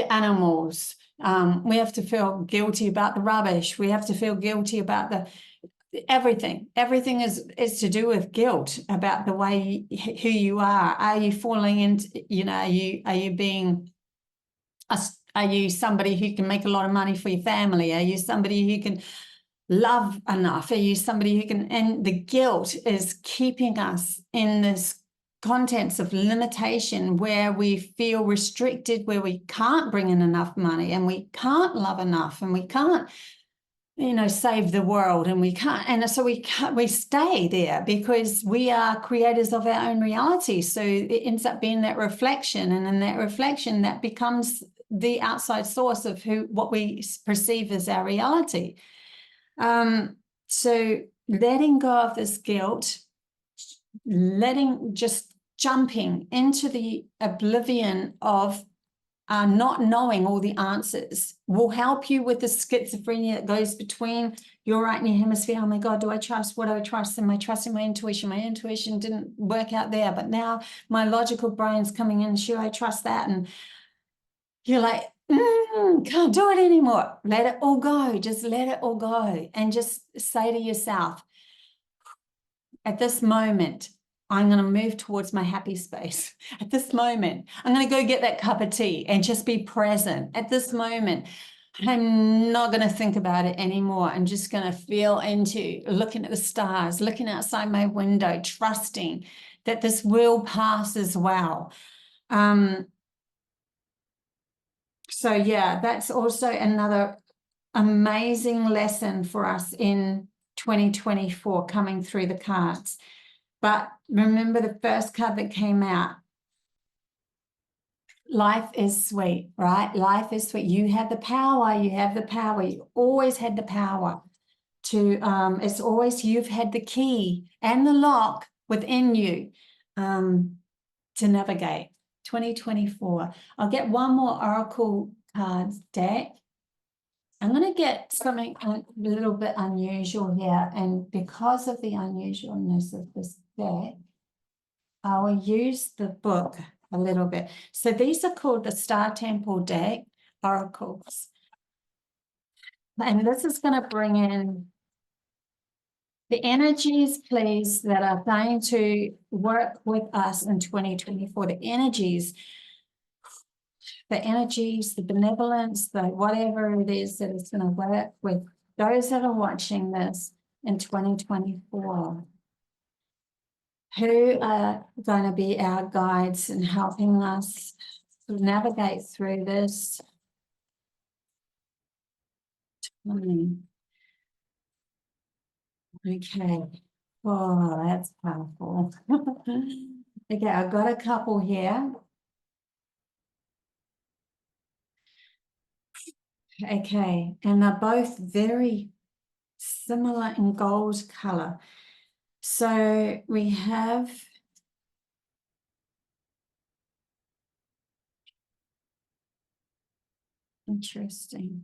animals. We have to feel guilty about the rubbish. We have to feel guilty about everything is to do with guilt about the way who you are you falling into, are you somebody who can make a lot of money for your family? Are you somebody who can love enough? Are you somebody who can, and the guilt is keeping us in this contents of limitation where we feel restricted, where we can't bring in enough money and we can't love enough and we can't, you know, save the world, and we can't, and so we stay there because we are creators of our own reality. So it ends up being that reflection, and in that reflection that becomes the outside source of what we perceive as our reality. So letting go of this guilt, just jumping into the oblivion of not knowing all the answers will help you with the schizophrenia that goes between your right and your hemisphere. Oh my God, do I trust? What do I trust? Am I trusting my intuition? My intuition didn't work out there, but now my logical brain's coming in. Should I trust that? And you're like, can't do it anymore. Let it all go. Just let it all go. And just say to yourself, at this moment, I'm going to move towards my happy space. At this moment, I'm going to go get that cup of tea and just be present. At this moment, I'm not going to think about it anymore. I'm just going to feel into looking at the stars, looking outside my window, trusting that this will pass as well. So yeah, that's also another amazing lesson for us in 2024 coming through the cards. But remember the first card that came out, life is sweet, right? Life is sweet. You have the power. You have the power. You always had the power to, it's always, you've had the key and the lock within you to navigate 2024. I'll get one more Oracle cards deck. I'm going to get something a little bit unusual here. And because of the unusualness of this deck, I will use the book a little bit. So these are called the Star Temple deck oracles. And this is going to bring in the energies, please, that are going to work with us in 2024. The energies, the benevolence, the whatever it is that is going to work with those that are watching this in 2024. Who are going to be our guides and helping us navigate through this time. Okay. Oh, that's powerful. Okay, I've got a couple here. Okay, and they're both very similar in gold color. So we have interesting.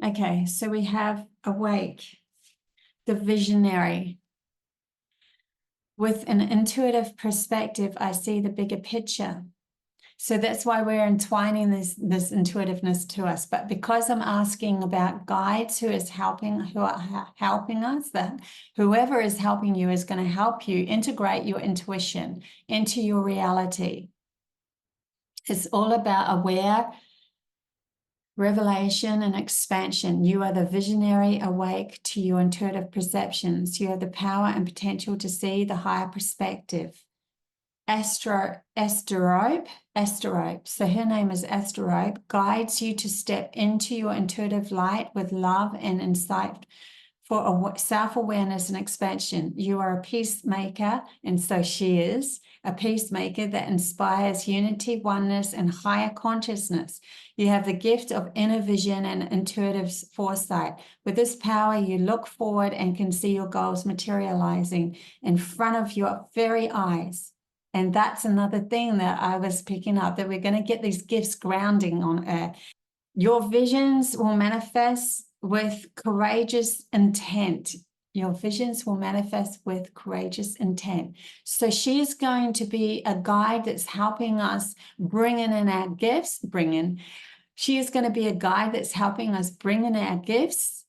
Okay, so we have awake, the visionary. With an intuitive perspective, I see the bigger picture. So that's why we're entwining this intuitiveness to us. But because I'm asking about guides who are helping us, that whoever is helping you is going to help you integrate your intuition into your reality. It's all about aware, revelation, and expansion. You are the visionary awake to your intuitive perceptions. You have the power and potential to see the higher perspective. Asterope, so her name is Asterope, guides you to step into your intuitive light with love and insight for self-awareness and expansion. You are a peacemaker, and so she is a peacemaker that inspires unity, oneness, and higher consciousness. You have the gift of inner vision and intuitive foresight. With this power, you look forward and can see your goals materializing in front of your very eyes. And that's another thing that I was picking up, that we're going to get these gifts grounding on earth. Your visions will manifest with courageous intent. Your visions will manifest with courageous intent. So she is going to be a guide that's helping us bring in our gifts. She is going to be a guide that's helping us bring in our gifts,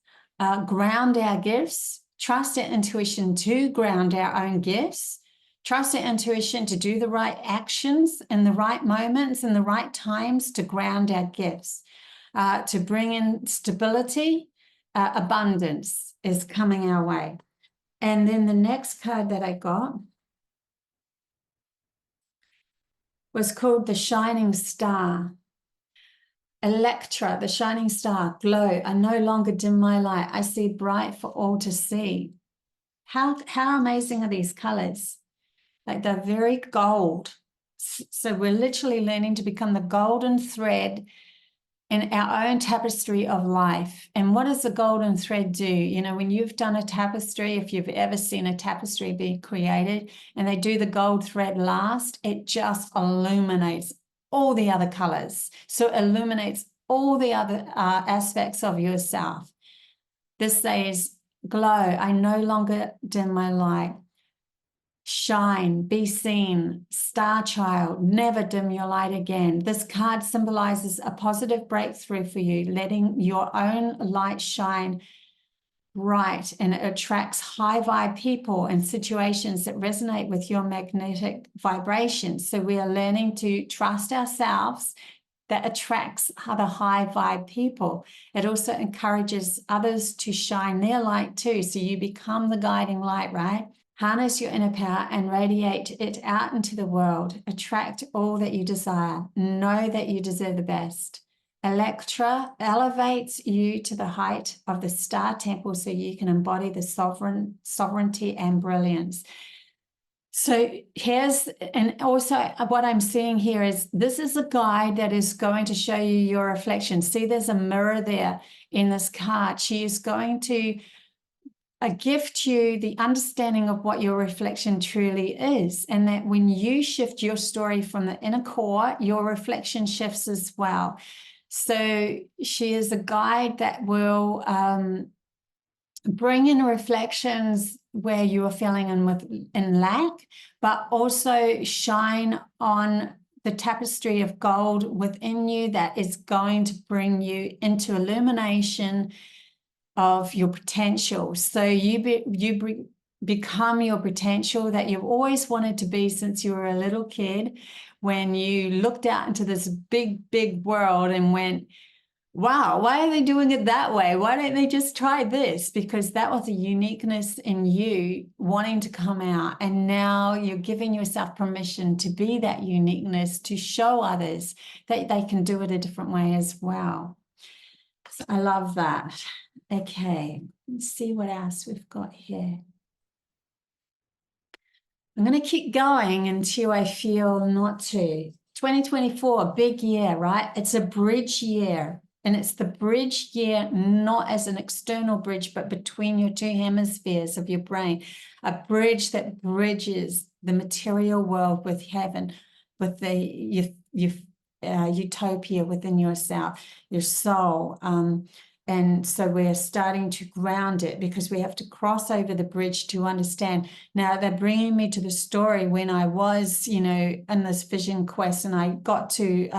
ground our gifts, trust our intuition to ground our own gifts, trust our intuition to do the right actions in the right moments and the right times to ground our gifts, to bring in stability abundance is coming our way. And then the next card that I got was called the Shining Star. Electra, the shining star, glow. I no longer dim my light. I see bright for all to see. How amazing are these colors? Like they're very gold. So we're literally learning to become the golden thread in our own tapestry of life. And what does the golden thread do? You know, when you've done a tapestry, if you've ever seen a tapestry be created and they do the gold thread last, it just illuminates all the other colors. So it illuminates all the other aspects of yourself. This says, glow, I no longer dim my light. Shine, be seen, star child, never dim your light again. This card symbolizes a positive breakthrough for you, letting your own light shine bright, and it attracts high vibe people and situations that resonate with your magnetic vibrations. So we are learning to trust ourselves. That attracts other high vibe people. It also encourages others to shine their light too. So you become the guiding light, right? Harness your inner power and radiate it out into the world. Attract all that you desire. Know that you deserve the best. Electra elevates you to the height of the star temple so you can embody the sovereignty and brilliance. So here's, and also what I'm seeing here is this is a guide that is going to show you your reflection. See, there's a mirror there in this card. She is going to gift you the understanding of what your reflection truly is, and that when you shift your story from the inner core, your reflection shifts as well. So she is a guide that will bring in reflections where you are feeling in lack, but also shine on the tapestry of gold within you that is going to bring you into illumination of your potential. So you become your potential that you've always wanted to be since you were a little kid, when you looked out into this big, big world and went, wow, why are they doing it that way? Why don't they just try this? Because that was a uniqueness in you wanting to come out. And now you're giving yourself permission to be that uniqueness, to show others that they can do it a different way as well. So I love that. Okay, let's see what else we've got here. I'm going to keep going until I feel not to. 2024, big year, right? It's a bridge year. And it's the bridge year, not as an external bridge, but between your two hemispheres of your brain. A bridge that bridges the material world with heaven, with the utopia within yourself, your soul. And so we're starting to ground it because we have to cross over the bridge to understand. Now they're bringing me to the story when I was, you know, in this vision quest, and I got to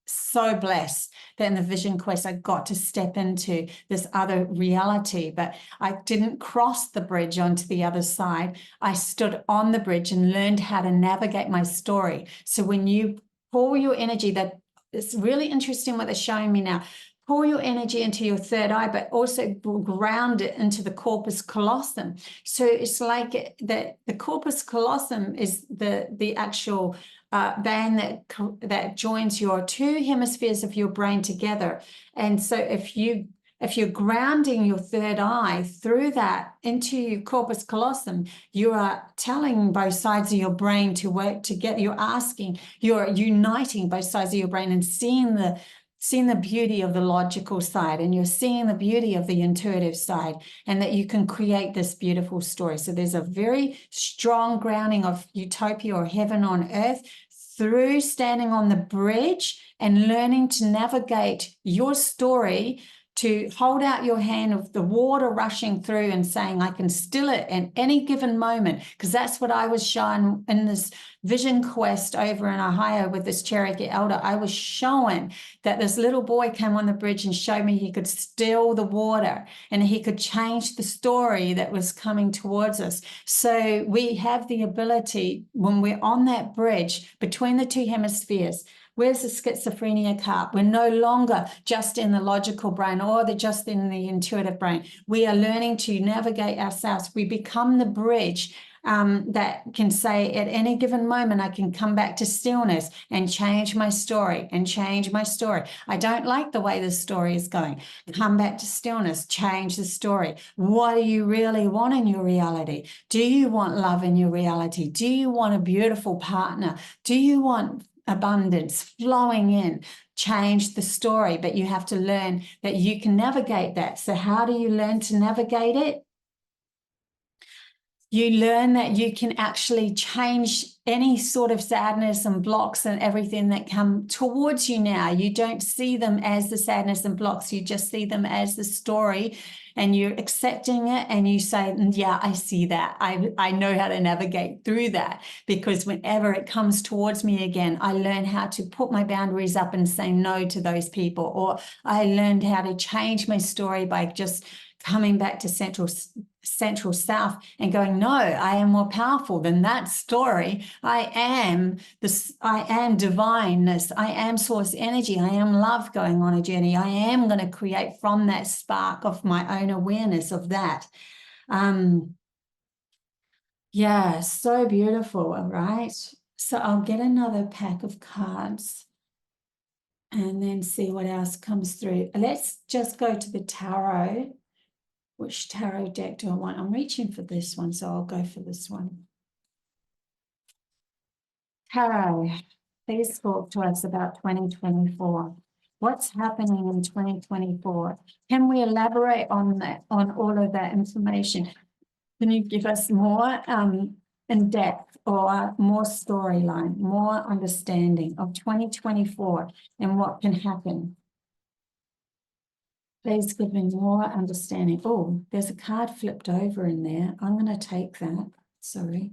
so blessed that in the vision quest I got to step into this other reality, but I didn't cross the bridge onto the other side. I stood on the bridge and learned how to navigate my story. So when you pour your energy, that it's really interesting what they're showing me now. Pour your energy into your third eye, but also ground it into the corpus callosum. So it's like the corpus callosum is the actual band that joins your two hemispheres of your brain together. And so if you're grounding your third eye through that into your corpus callosum, you are telling both sides of your brain to work together. You're uniting both sides of your brain and seeing the beauty of the logical side, and you're seeing the beauty of the intuitive side, and that you can create this beautiful story. So there's a very strong grounding of utopia or heaven on earth through standing on the bridge and learning to navigate your story, to hold out your hand of the water rushing through and saying, I can still it at any given moment. Because that's what I was shown in this vision quest over in Ohio with this Cherokee elder. I was shown that this little boy came on the bridge and showed me he could still the water and he could change the story that was coming towards us. So we have the ability, when we're on that bridge between the two hemispheres, Where's the schizophrenia card? We're no longer just in the logical brain or just in the intuitive brain. We are learning to navigate ourselves. We become the bridge that can say at any given moment, I can come back to stillness and change my story and change my story. I don't like the way this story is going. Come back to stillness, change the story. What do you really want in your reality? Do you want love in your reality? Do you want a beautiful partner? Do you want abundance flowing in? Change the story, but you have to learn that you can navigate that. So how do you learn to navigate it? You learn that you can actually change any sort of sadness and blocks and everything that come towards you now. You don't see them as the sadness and blocks. You just see them as the story, and you're accepting it, and you say, yeah, I see that. I know how to navigate through that, because whenever it comes towards me again, I learn how to put my boundaries up and say no to those people, or I learned how to change my story by just coming back to central self and going, no, I am more powerful than that story. I am divineness. I am source energy. I am love going on a journey. I am going to create from that spark of my own awareness of that. Yeah, so beautiful. All right. So I'll get another pack of cards and then see what else comes through. Let's just go to the tarot. Which tarot deck do I want? I'm reaching for this one, so I'll go for this one. Tarot, please talk to us about 2024. What's happening in 2024? Can we elaborate on that, on all of that information? Can you give us more in depth or more storyline, more understanding of 2024 and what can happen? Please give me more understanding. Oh, there's a card flipped over in there. I'm going to take that. Sorry.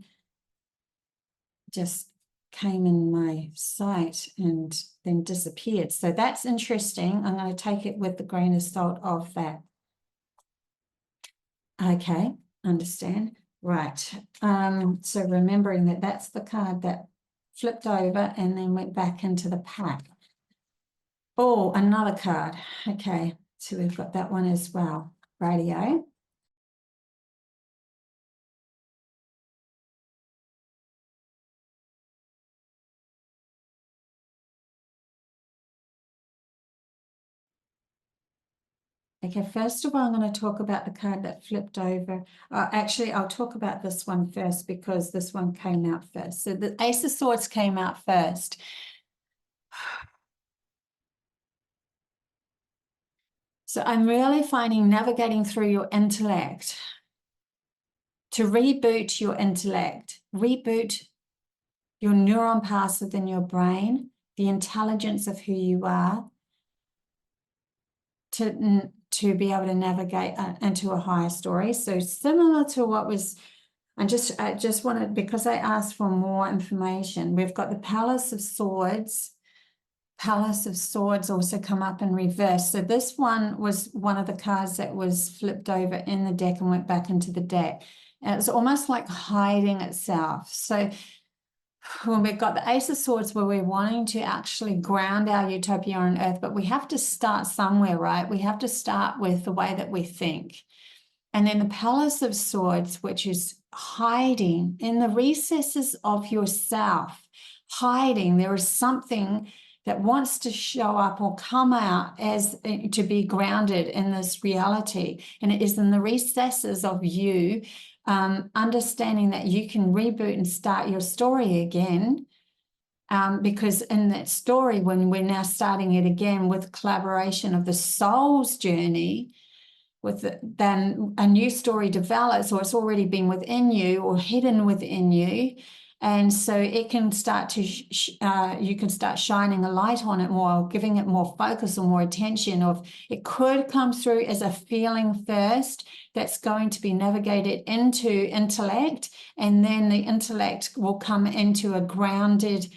Just came in my sight and then disappeared. So that's interesting. I'm going to take it with the grain of salt of that. Okay, understand. Right. So remembering that that's the card that flipped over and then went back into the pack. Oh, another card. Okay. So we've got that one as well. Radio. Okay, first of all, I'm going to talk about the card that flipped over. Actually, I'll talk about this one first because this one came out first. So the Ace of Swords came out first. So I'm really finding navigating through your intellect, to reboot your intellect, reboot your neuron paths within your brain, the intelligence of who you are, to be able to navigate into a higher story. So similar to what was, I just wanted, because I asked for more information, we've got the Palace of Swords. Palace of Swords also come up in reverse. So this one was one of the cards that was flipped over in the deck and went back into the deck. And it's almost like hiding itself. So when we've got the Ace of Swords where we're wanting to actually ground our utopia on earth, but we have to start somewhere, right? We have to start with the way that we think. And then the Palace of Swords, which is hiding in the recesses of yourself, hiding. There is something that wants to show up or come out as to be grounded in this reality. And it is in the recesses of you, understanding that you can reboot and start your story again. Because in that story, when we're now starting it again with collaboration of the soul's journey, then a new story develops, or it's already been within you or hidden within you. And so it can start to, you can start shining a light on it more, giving it more focus or more attention. Of it could come through as a feeling first that's going to be navigated into intellect, and then the intellect will come into a grounded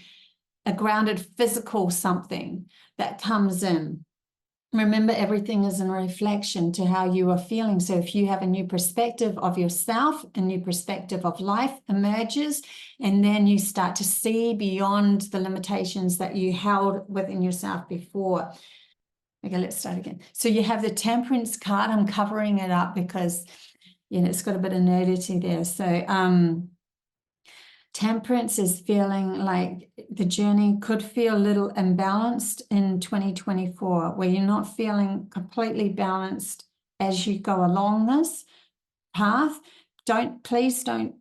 physical something that comes in. Remember, everything is in reflection to how you are feeling. So if you have a new perspective of yourself, a new perspective of life emerges, and then you start to see beyond the limitations that you held within yourself before. Okay, let's start again. So you have the Temperance card. I'm covering it up because, you know, it's got a bit of nudity there. So Temperance is feeling like the journey could feel a little imbalanced in 2024, where you're not feeling completely balanced as you go along this path. Please don't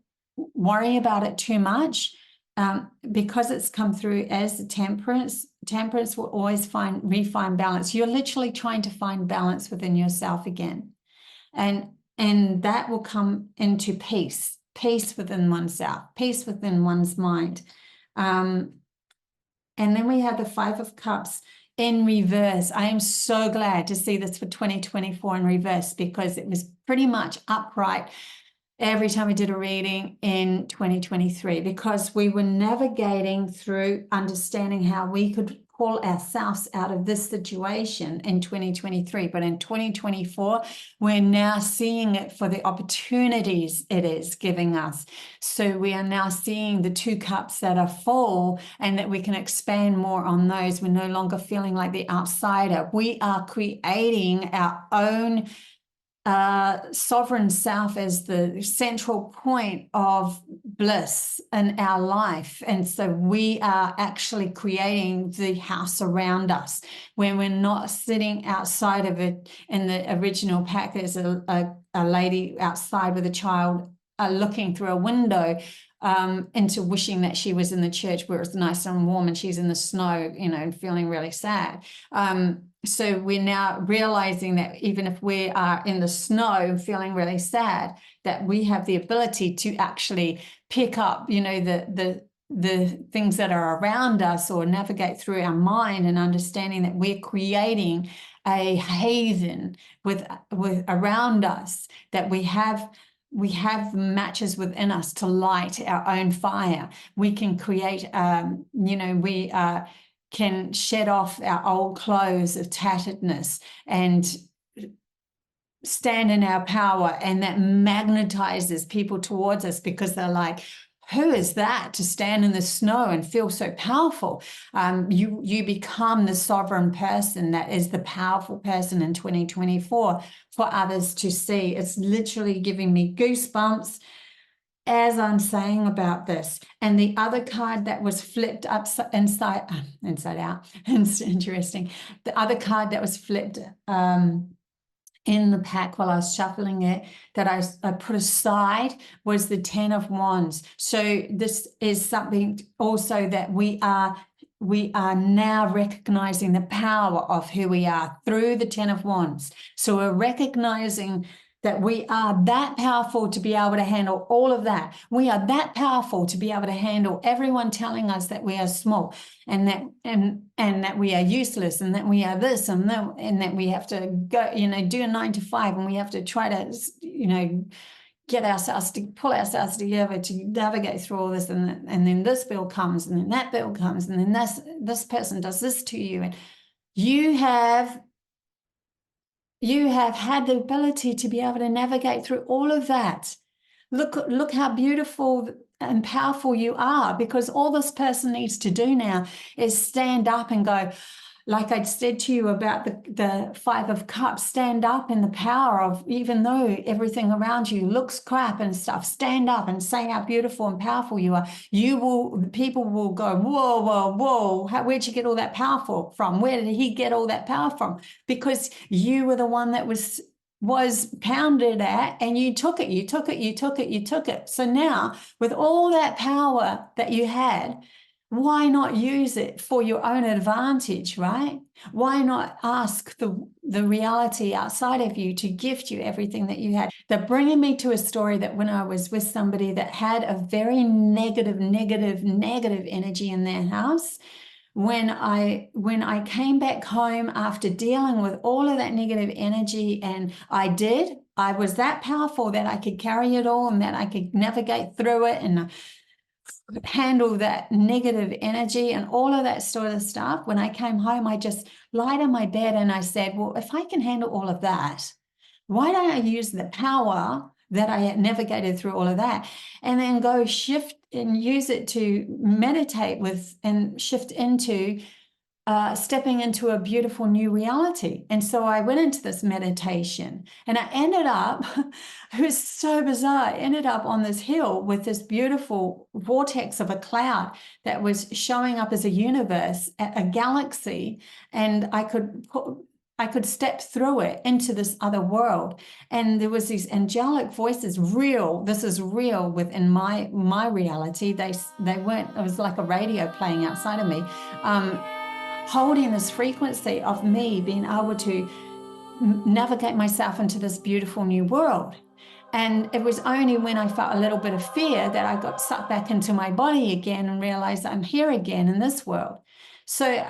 worry about it too much, because it's come through as the Temperance. Temperance will always refine balance. You're literally trying to find balance within yourself again, and that will come into peace within oneself, peace within one's mind. And then we have the Five of Cups in reverse. I am so glad to see this for 2024 in reverse, because it was pretty much upright every time we did a reading in 2023, because we were navigating through understanding how we could pull ourselves out of this situation in 2023. But in 2024, we're now seeing it for the opportunities it is giving us. So we are now seeing the two cups that are full, and that we can expand more on those. We're no longer feeling like the outsider. We are creating our own sovereign self as the central point of bliss in our life. And so we are actually creating the house around us, when we're not sitting outside of it. In the original pack, there's a lady outside with a child looking through a window into wishing that she was in the church where it's nice and warm, and she's in the snow, you know, feeling really sad. So we're now realizing that even if we are in the snow feeling really sad, that we have the ability to actually pick up, you know, the things that are around us, or navigate through our mind, and understanding that we're creating a haven with around us, that we have matches within us to light our own fire. We can create, you know, we can shed off our old clothes of tatteredness and stand in our power, and that magnetizes people towards us, because they're like, who is that to stand in the snow and feel so powerful? You become the sovereign person that is the powerful person in 2024 for others to see. It's literally giving me goosebumps as I'm saying about this. And the other card that was flipped inside out, it's interesting. The other card that was flipped in the pack while I was shuffling it, that I put aside, was the Ten of Wands. So this is something also that we are now recognizing the power of who we are through the Ten of Wands. So we're recognizing that we are that powerful to be able to handle all of that. We are that powerful to be able to handle everyone telling us that we are small, and that we are useless, and that we are this and that, and that we have to go, you know, do a 9 to 5, and we have to try to, you know, pull ourselves together to navigate through all this, and then this bill comes, and then that bill comes, and then this person does this to you, and you have had the ability to be able to navigate through all of that. Look how beautiful and powerful you are, because all this person needs to do now is stand up and go, like I said to you about the Five of Cups, stand up in the power of, even though everything around you looks crap and stuff, stand up and say how beautiful and powerful you are. People will go, whoa, whoa, whoa, where'd you get all that power from? Where did he get all that power from? Because you were the one that was pounded at, and you took it. So now, with all that power that you had, why not use it for your own advantage, right? Why not ask the reality outside of you to gift you everything that you had? They're bringing me to a story that when I was with somebody that had a very negative energy in their house, when I came back home after dealing with all of that negative energy, and I was that powerful that I could carry it all, and that I could navigate through it, and handle that negative energy and all of that sort of stuff. When I came home, I just lied on my bed and I said, well, if I can handle all of that, why don't I use the power that I had navigated through all of that and then go shift and use it to meditate with and shift into stepping into a beautiful new reality. And so I went into this meditation and I ended up, it was so bizarre, I ended up on this hill with this beautiful vortex of a cloud that was showing up as a universe, a galaxy, and I could step through it into this other world. And there was these angelic voices, real, this is real within my reality. They weren't, it was like a radio playing outside of me, holding this frequency of me being able to navigate myself into this beautiful new world. And it was only when I felt a little bit of fear that I got sucked back into my body again and realized I'm here again in this world. So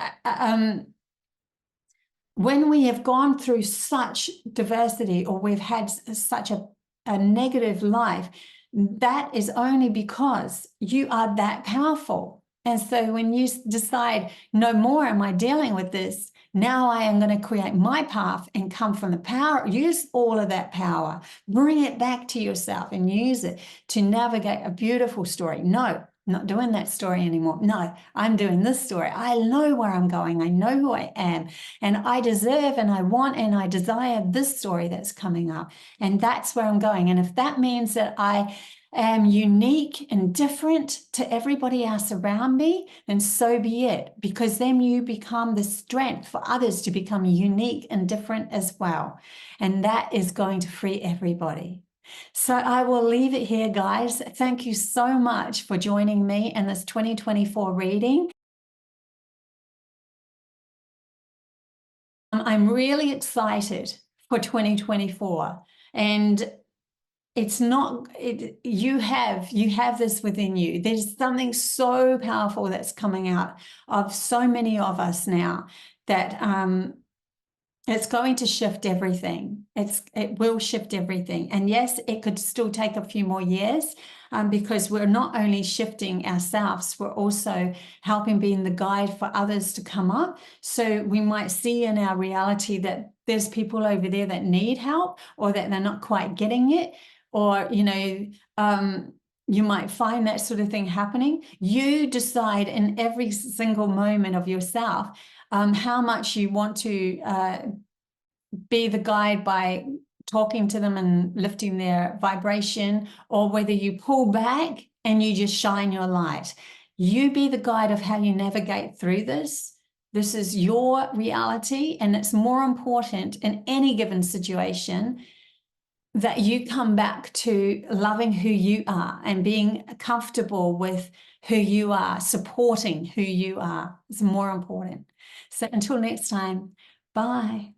when we have gone through such diversity, or we've had such a negative life, that is only because you are that powerful. And so when you decide, no more am I dealing with this, now I am going to create my path and come from the power, use all of that power, bring it back to yourself and use it to navigate a beautiful story. No, not doing that story anymore. No, I'm doing this story. I know where I'm going. I know who I am, and I deserve and I want and I desire this story that's coming up. And that's where I'm going. And if that means that I am unique and different to everybody else around me, then so be it, because then you become the strength for others to become unique and different as well. And that is going to free everybody. So I will leave it here, guys. Thank you so much for joining me in this 2024 reading. I'm really excited for 2024, and it's not, you have this within you. There's something so powerful that's coming out of so many of us now that it's going to shift everything. It will shift everything. And yes, it could still take a few more years, because we're not only shifting ourselves, we're also helping being the guide for others to come up. So we might see in our reality that there's people over there that need help, or that they're not quite getting it, or, you might find that sort of thing happening. You decide in every single moment of yourself how much you want to be the guide by talking to them and lifting their vibration, or whether you pull back and you just shine your light. You be the guide of how you navigate through this. This is your reality, and it's more important in any given situation that you come back to loving who you are and being comfortable with who you are, supporting who you are is more important. So until next time, bye.